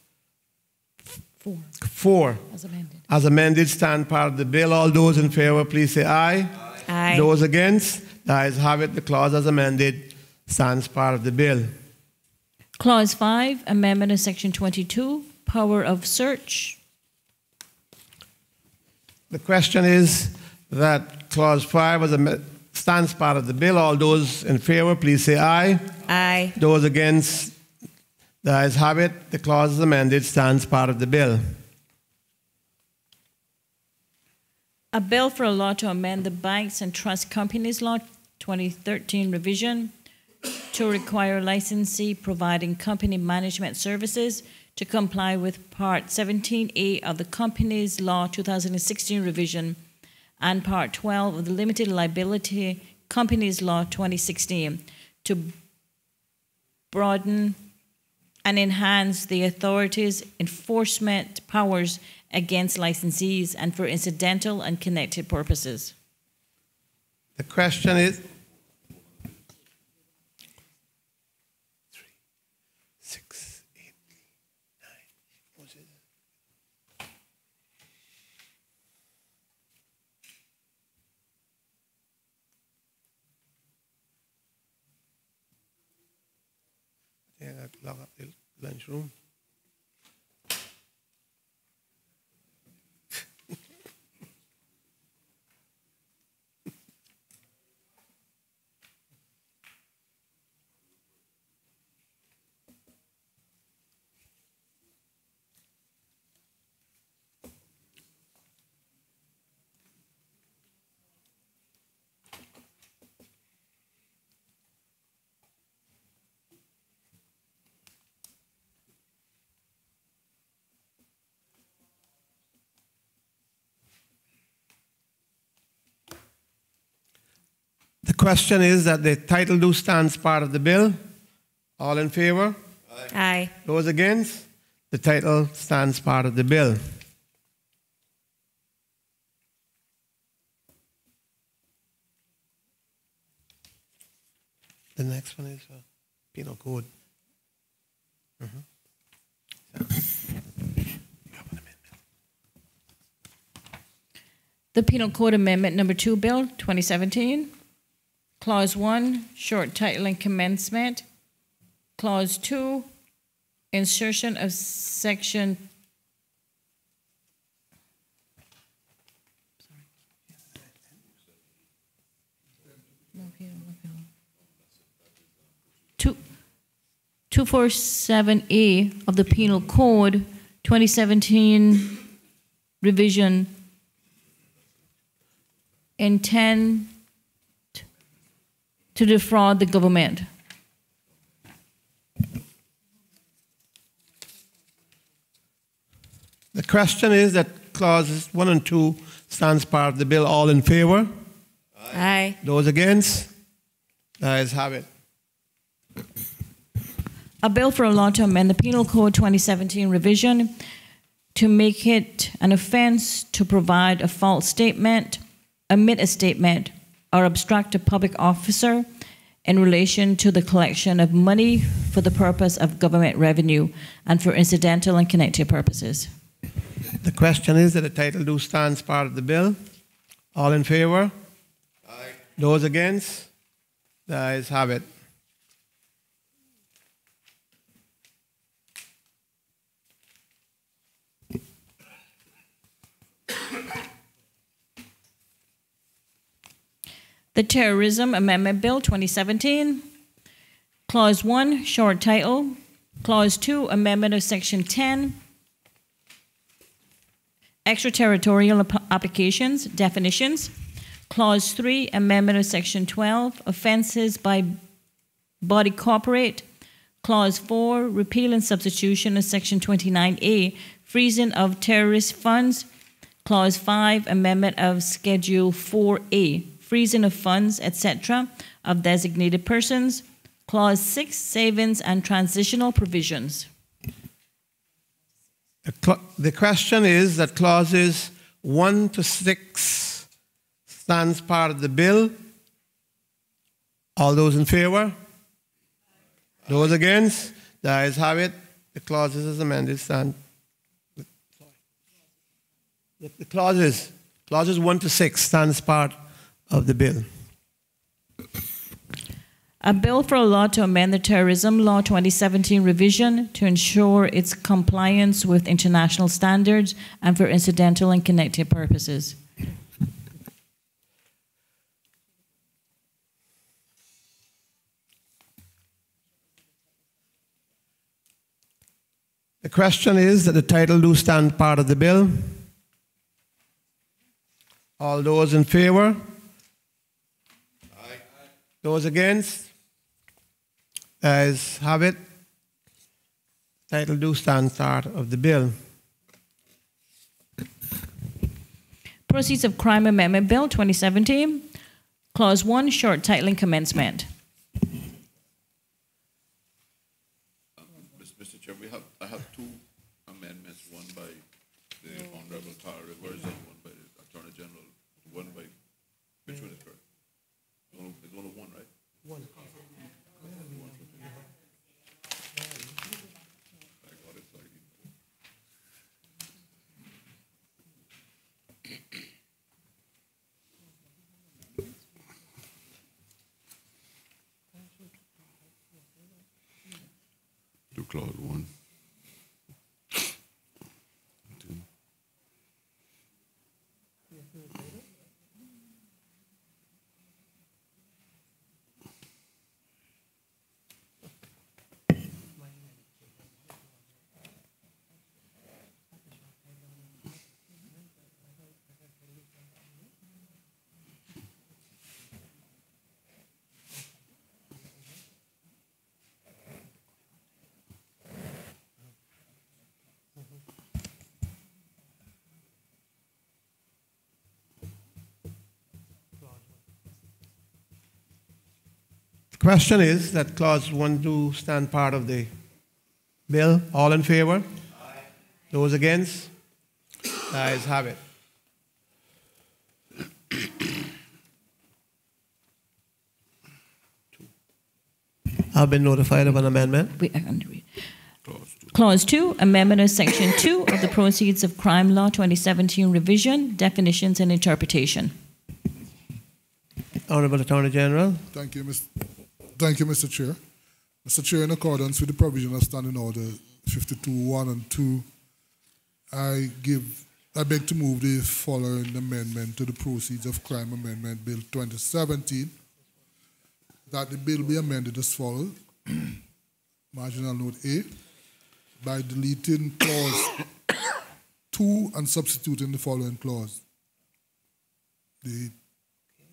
4 as amended stand part of the bill. All those in favor, please say aye. Aye. Those against? The ayes have it. The clause as amended stands part of the bill. Clause 5, amendment of section 22, power of search. The question is that clause 5 stands part of the bill. All those in favor, please say aye. Aye. Those against? The ayes have it. The clause is amended stands part of the bill. A bill for a law to amend the Banks and Trust Companies Law 2013 revision to require licensee providing company management services to comply with Part 17A of the Companies Law 2016 revision and Part 12 of the Limited Liability Companies Law 2016 to broaden and enhance the authority's enforcement powers against licensees and for incidental and connected purposes. The question is 3, 6, 8, 9. What's it? Yeah, I lock up the lunchroom. The question is that the title do stands part of the bill. All in favor? Aye. Those against? The title stands part of the bill. The next one is penal code. The Penal Code Amendment Number 2 Bill 2017. Clause 1, short title and commencement. Clause 2, insertion of section 247A of the Penal Code 2017 revision intend to defraud the government. The question is that clauses 1 and 2 stands part of the bill. All in favor? Aye. Those against? The ayes have it. A bill for a law to amend the Penal Code 2017 revision to make it an offense to provide a false statement, omit a statement, or obstruct a public officer in relation to the collection of money for the purpose of government revenue and for incidental and connected purposes. The question is that the title do stands part of the bill. All in favor? Aye. Those against? The ayes have it. The Terrorism Amendment Bill 2017, Clause 1, short title. Clause 2, amendment of Section 10, extraterritorial applications, definitions. Clause 3, amendment of Section 12, offenses by body corporate. Clause 4, repeal and substitution of Section 29A freezing of terrorist funds. Clause 5, amendment of Schedule 4A, freezing of funds, etc., of designated persons. Clause 6, savings and transitional provisions. The question is that clauses 1 to 6 stands part of the bill. All those in favor? Those against? The ayes have it. The clauses as amended stand. The clauses 1 to 6 stands part of the bill. A bill for a law to amend the Terrorism Law 2017 revision to ensure its compliance with international standards and for incidental and connected purposes. The question is that the title do stand part of the bill. All those in favor? Aye. Those against? Ayes have it. Title do stand part of the bill. Proceeds of Crime Amendment Bill 2017. Clause 1, short title and commencement. Mr. Chair, I have two amendments, one by the Honorable Tara Rivers and one by the Attorney General. One by, which one is correct? It's only one, right? One. Do clause 1. The question is that clause 1 do stand part of the bill. All in favor? Aye. Those against? The ayes have it. I've been notified of an amendment. Clause 2, amendment of Section 2 of the Proceeds of Crime Law 2017 revision, definitions and interpretation. Honorable Attorney General. Thank you, Mr. Chair. Mr. Chair, in accordance with the provision of Standing Order 52.1 and 2, I beg to move the following amendment to the Proceeds of Crime Amendment Bill 2017, that the bill be amended as follows. Marginal note A, by deleting clause 2 and substituting the following clause. The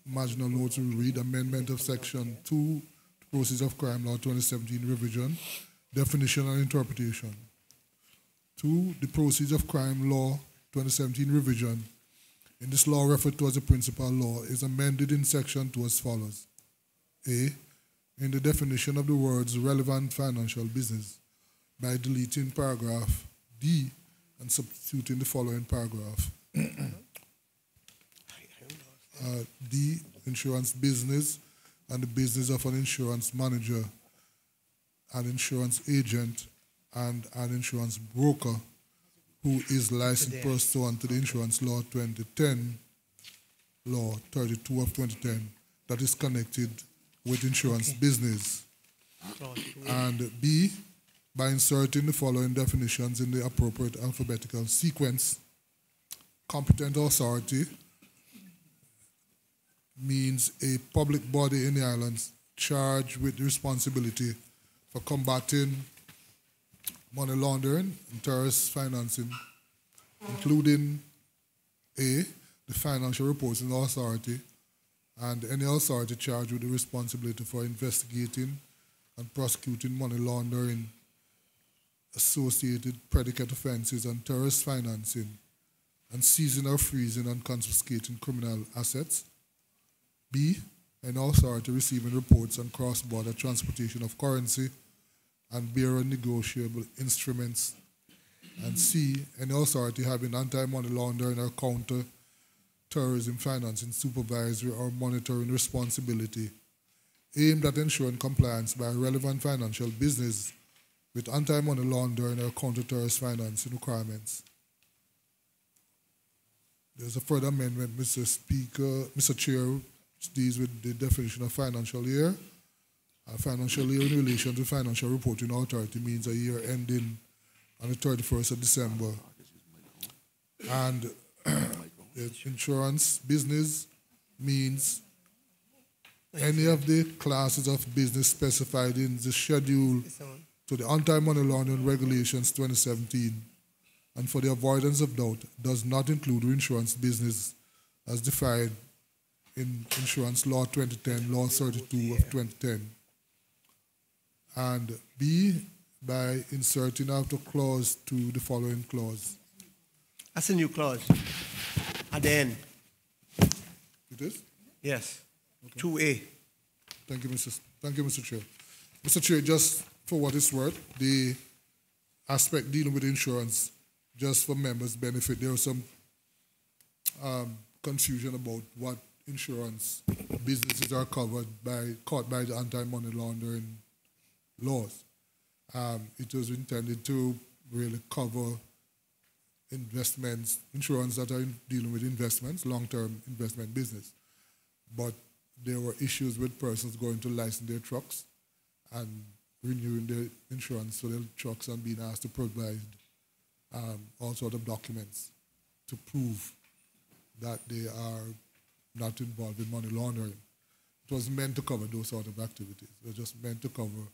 marginal notes will read Amendment of Section 2, Proceeds of Crime Law 2017 revision, definition and interpretation. 2, the Proceeds of Crime Law 2017 revision, in this law referred to as a principal law, is amended in Section 2 as follows. A, in the definition of the words relevant financial business, by deleting paragraph D and substituting the following paragraph. D, insurance business and the business of an insurance manager, an insurance agent, and an insurance broker who is licensed pursuant to the Insurance Law 2010, Law 32 of 2010, that is connected with insurance business. And B, by inserting the following definitions in the appropriate alphabetical sequence. Competent authority means a public body in the islands charged with the responsibility for combating money laundering and terrorist financing, including A, the Financial Reporting Authority, and any authority charged with the responsibility for investigating and prosecuting money laundering associated predicate offenses and terrorist financing and seizing or freezing and confiscating criminal assets. B, an authority receiving reports on cross-border transportation of currency and bearer negotiable instruments. And C, an authority having anti-money laundering or counter-terrorism financing supervisory or monitoring responsibility aimed at ensuring compliance by relevant financial business with anti-money laundering or counter-terrorist financing requirements. There's a further amendment, Mr. Chair, which deals with the definition of financial year. A financial year in relation to financial reporting authority means a year ending on the 31st of December. And the insurance business means any of the classes of business specified in the schedule to the Anti-Money Laundering Regulations 2017, and for the avoidance of doubt, does not include insurance business as defined in Insurance Law 2010, Law 32 of 2010. And B, by inserting after clause 2 the following clause. That's a new clause at the end. It is? Yes. Okay. 2A. Thank you, Mr. Chair. Mr. Chair, just for what it's worth, the aspect dealing with insurance, just for members' benefit, there was some confusion about what insurance businesses are caught by the anti-money laundering laws. It was intended to really cover investments, insurance that are dealing with investments, long-term investment business. But there were issues with persons going to license their trucks and renewing their insurance for their trucks and being asked to provide all sorts of documents to prove that they are not involved in money laundering. It was meant to cover those sort of activities. It was just meant to cover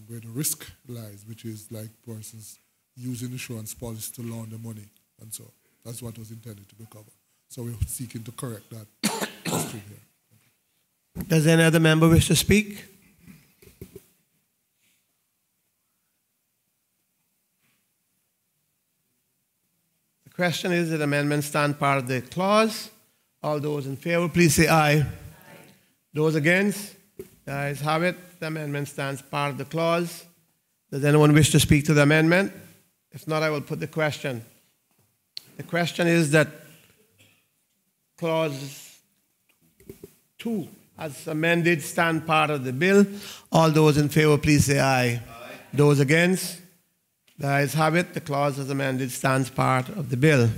where the risk lies, which is like persons using insurance policies to launder money. And so that's what was intended to be covered. So we're seeking to correct that question here. Does any other member wish to speak? The question is, that amendment stand part of the clause? All those in favor, please say aye. Aye. Those against? The ayes have it. The amendment stands part of the clause. Does anyone wish to speak to the amendment? If not, I will put the question. The question is that clause 2, as amended, stand part of the bill. All those in favor, please say aye. Aye. Those against? The ayes have it. The clause as amended stands part of the bill.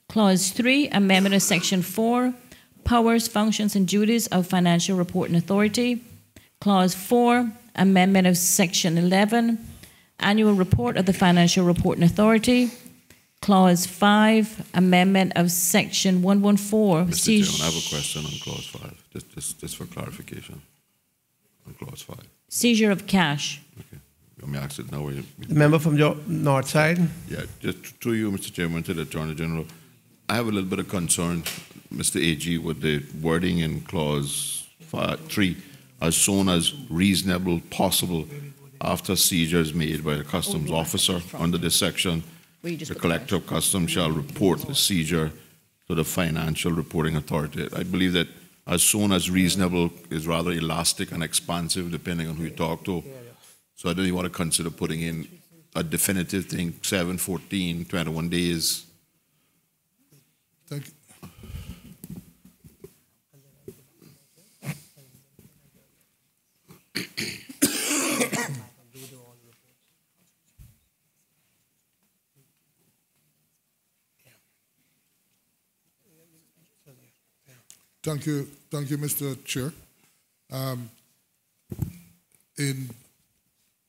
Clause 3, amendment of Section 4, powers, functions, and duties of Financial Reporting Authority. Clause 4, amendment of Section 11, annual report of the Financial Reporting Authority. Clause 5, amendment of Section 114. Mr. Chairman, I have a question on Clause 5, just for clarification on Clause 5. Seizure of cash. Okay. Let me ask it now. The member from the north side. Yeah, just through you, Mr. Chairman, to the Attorney General. I have a little bit of concern, Mr. AG, with the wording in Clause 3, as soon as reasonable possible after seizure is made by a customs officer under this section. The collector of customs shall report the seizure to the Financial Reporting Authority. I believe that as soon as reasonable is rather elastic and expansive depending on who you talk to. So I don't even want to consider putting in a definitive thing, 7, 14, 21 days. Thank you. Thank you, Mr. Chair. In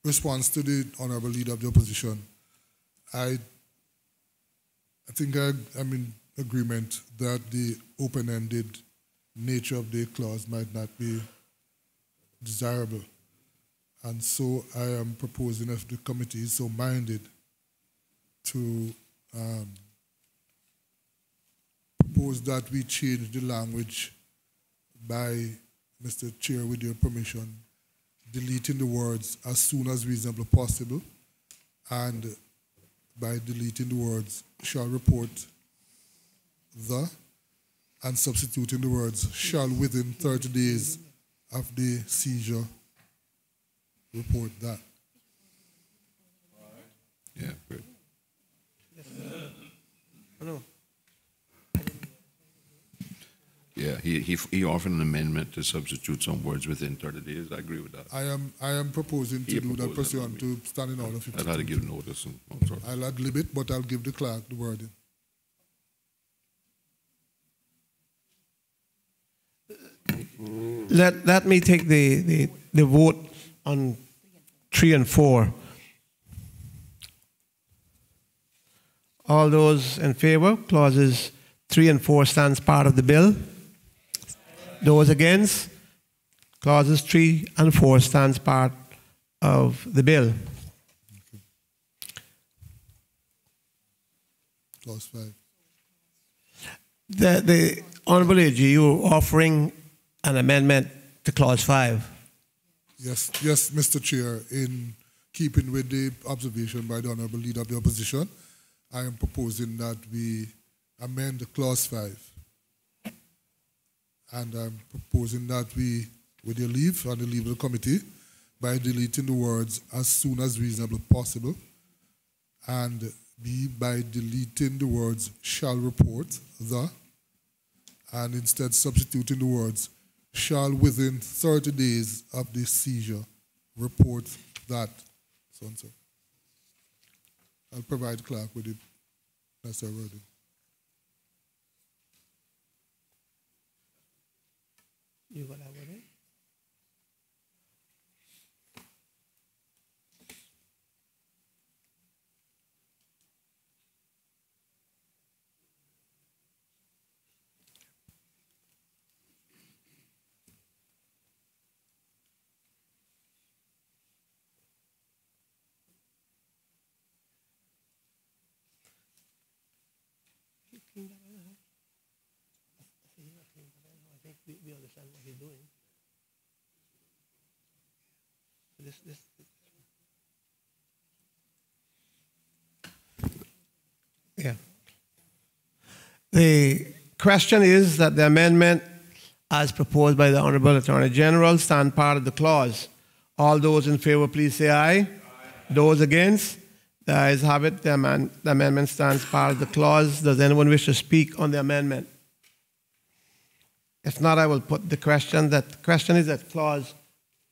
response to the Honorable Leader of the Opposition, I think I'm in agreement that the open-ended nature of the clause might not be desirable. And so I am proposing, if the committee is so minded, to propose that we change the language by Mr. Chair, with your permission, deleting the words as soon as reasonably possible, and by deleting the words shall report the, and substituting the words shall within 30 days of the seizure report that. Yeah, good. No. Yeah, he offered an amendment to substitute some words within 30 days. I agree with that. I am proposing to do that pursuant to Standing Order 52. I'll have to give notice. I'll ad lib it, but I'll give the clerk the wording. Let me take the vote on 3 and 4. All those in favor, clauses 3 and 4 stands part of the bill. Those against, clauses 3 and 4 stands part of the bill. Clause 5. The Honorable AG, you're offering an amendment to clause 5. Yes, Mr. Chair, in keeping with the observation by the Honorable Leader of the Opposition, I am proposing that we amend clause 5. And I'm proposing that we, with your leave and the leave of the committee, by deleting the words as soon as reasonably possible, and B, by deleting the words shall report the, and instead substituting the words shall within 30 days of the seizure report that, so and so. I'll provide the clerk with the necessary wording. You got that wording? I think we understand what he's doing. Yeah. The question is that the amendment as proposed by the Honorable Attorney General stand part of the clause. All those in favor, please say aye. Aye. Those against? The ayes have it. The amendment stands part of the clause. Does anyone wish to speak on the amendment? If not, I will put the question. The question is that clause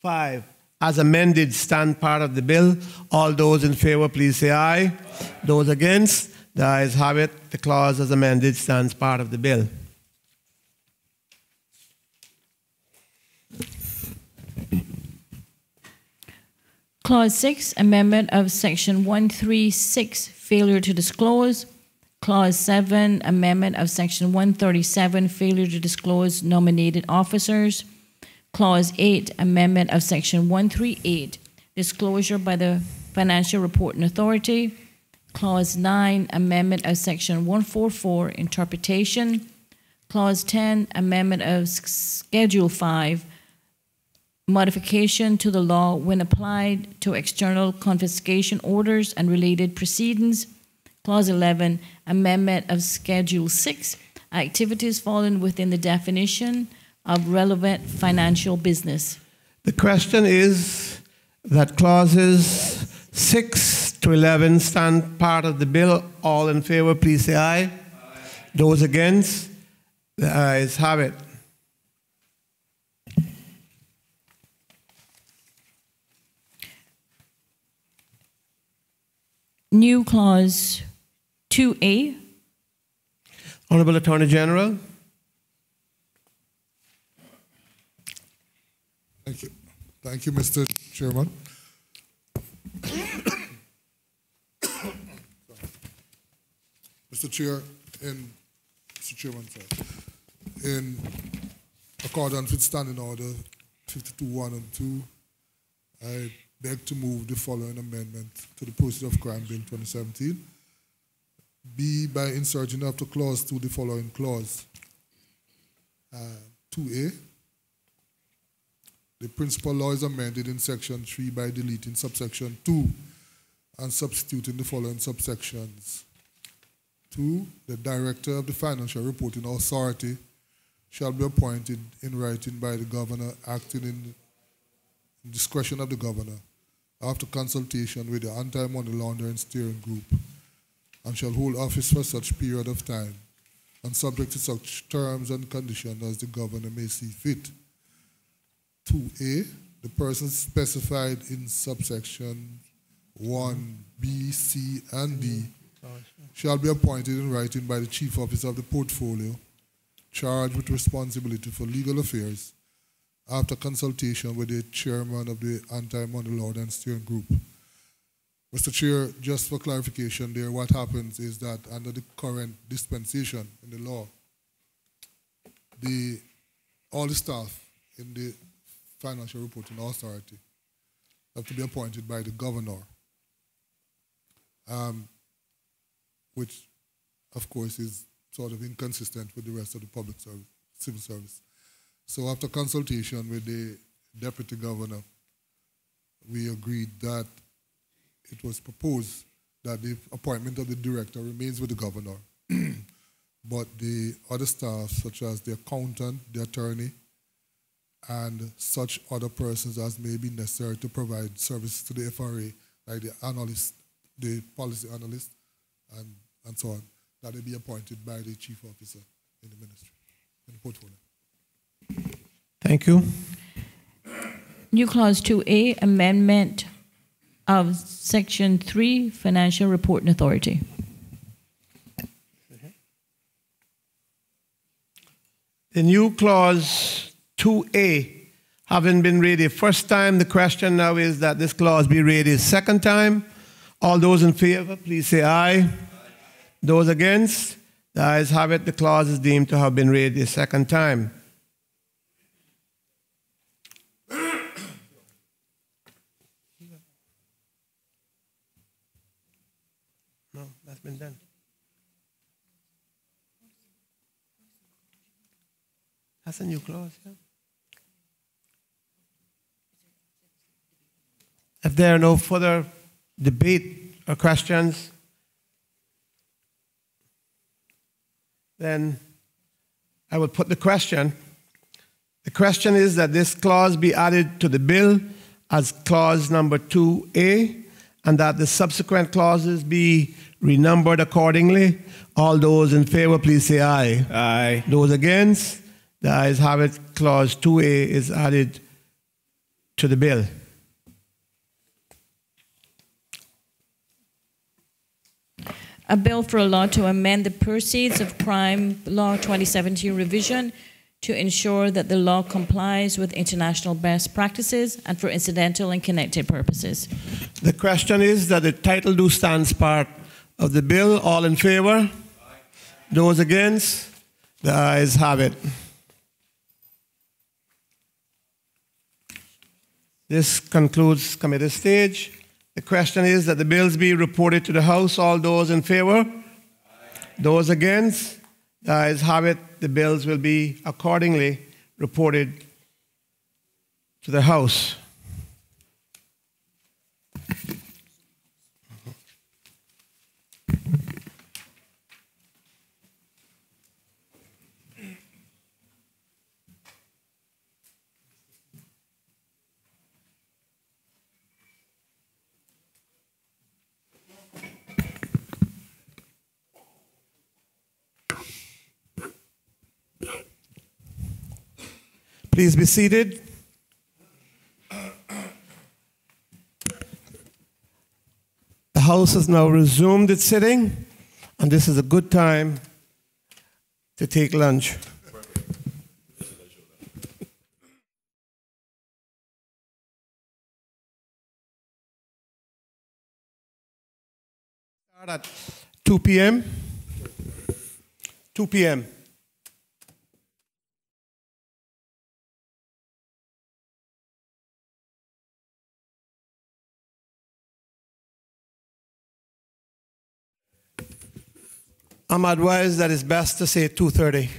5, as amended, stand part of the bill. All those in favor, please say aye. Aye. Those against? The ayes have it. The clause as amended stands part of the bill. Clause 6, amendment of section 136, failure to disclose. Clause 7, amendment of section 137, failure to disclose nominated officers. Clause 8, amendment of section 138, disclosure by the Financial Reporting Authority. Clause 9, amendment of section 144, interpretation. Clause 10, amendment of Schedule 5, modification to the law when applied to external confiscation orders and related proceedings. Clause 11, amendment of Schedule 6, activities falling within the definition of relevant financial business. The question is that clauses 6 to 11 stand part of the bill. All in favor, please say aye. Aye. Those against? The ayes have it. New clause 2A. Honorable Attorney General. Thank you. Thank you, Mr. Chairman. Mr. Chairman, in accordance with Standing Order 52.1 and 2, I beg to move the following amendment to the Proceeds of Crime Bill 2017. B, by inserting after clause 2 the following clause. 2A, The principal law is amended in section 3 by deleting subsection 2 and substituting the following subsections. 2, the director of the Financial Reporting Authority shall be appointed in writing by the governor, acting in discretion of the governor, after consultation with the Anti-Money Laundering Steering Group, and shall hold office for such period of time, and subject to such terms and conditions as the governor may see fit. 2A, the persons specified in subsection 1, B, C, and D shall be appointed in writing by the chief officer of the portfolio, charged with responsibility for legal affairs, after consultation with the chairman of the Anti-Money Laundering Steering Group. Mr. Chair, just for clarification there, what happens is that under the current dispensation in the law, all the staff in the Financial Reporting Authority have to be appointed by the governor, which, of course, is sort of inconsistent with the rest of the public service, civil service. So after consultation with the deputy governor, we agreed that it was proposed that the appointment of the director remains with the governor, but the other staff, such as the accountant, the attorney, and such other persons as may be necessary to provide services to the FRA, like the analyst, the policy analyst, and so on, that they be appointed by the chief officer in the ministry, in the portfolio. Thank you. New clause 2A, amendment of section 3, Financial Reporting Authority. The new clause 2A having been read a first time, the question now is that this clause be read a second time. All those in favor, please say aye. Aye. Those against, the ayes have it. The clause is deemed to have been read a second time. No, that's been done. That's a new clause, yeah. If there are no further debate or questions, then I will put the question. The question is that this clause be added to the bill as clause number 2A, and that the subsequent clauses be renumbered accordingly. All those in favor, please say aye. Aye. Those against, the ayes have it. Clause 2A is added to the bill. A bill for a law to amend the Proceeds of Crime Law 2017 revision to ensure that the law complies with international best practices and for incidental and connected purposes. The question is that the title do stands part of the bill. All in favor? Aye. Those against? The ayes have it. This concludes committee stage. The question is that the bills be reported to the House. All those in favor? Aye. Those against? The ayes have it. The bills will be accordingly reported to the House. Please be seated. The House has now resumed its sitting, and this is a good time to take lunch. Start at 2 p.m. 2 p.m. I'm advised that it's best to say 2:30.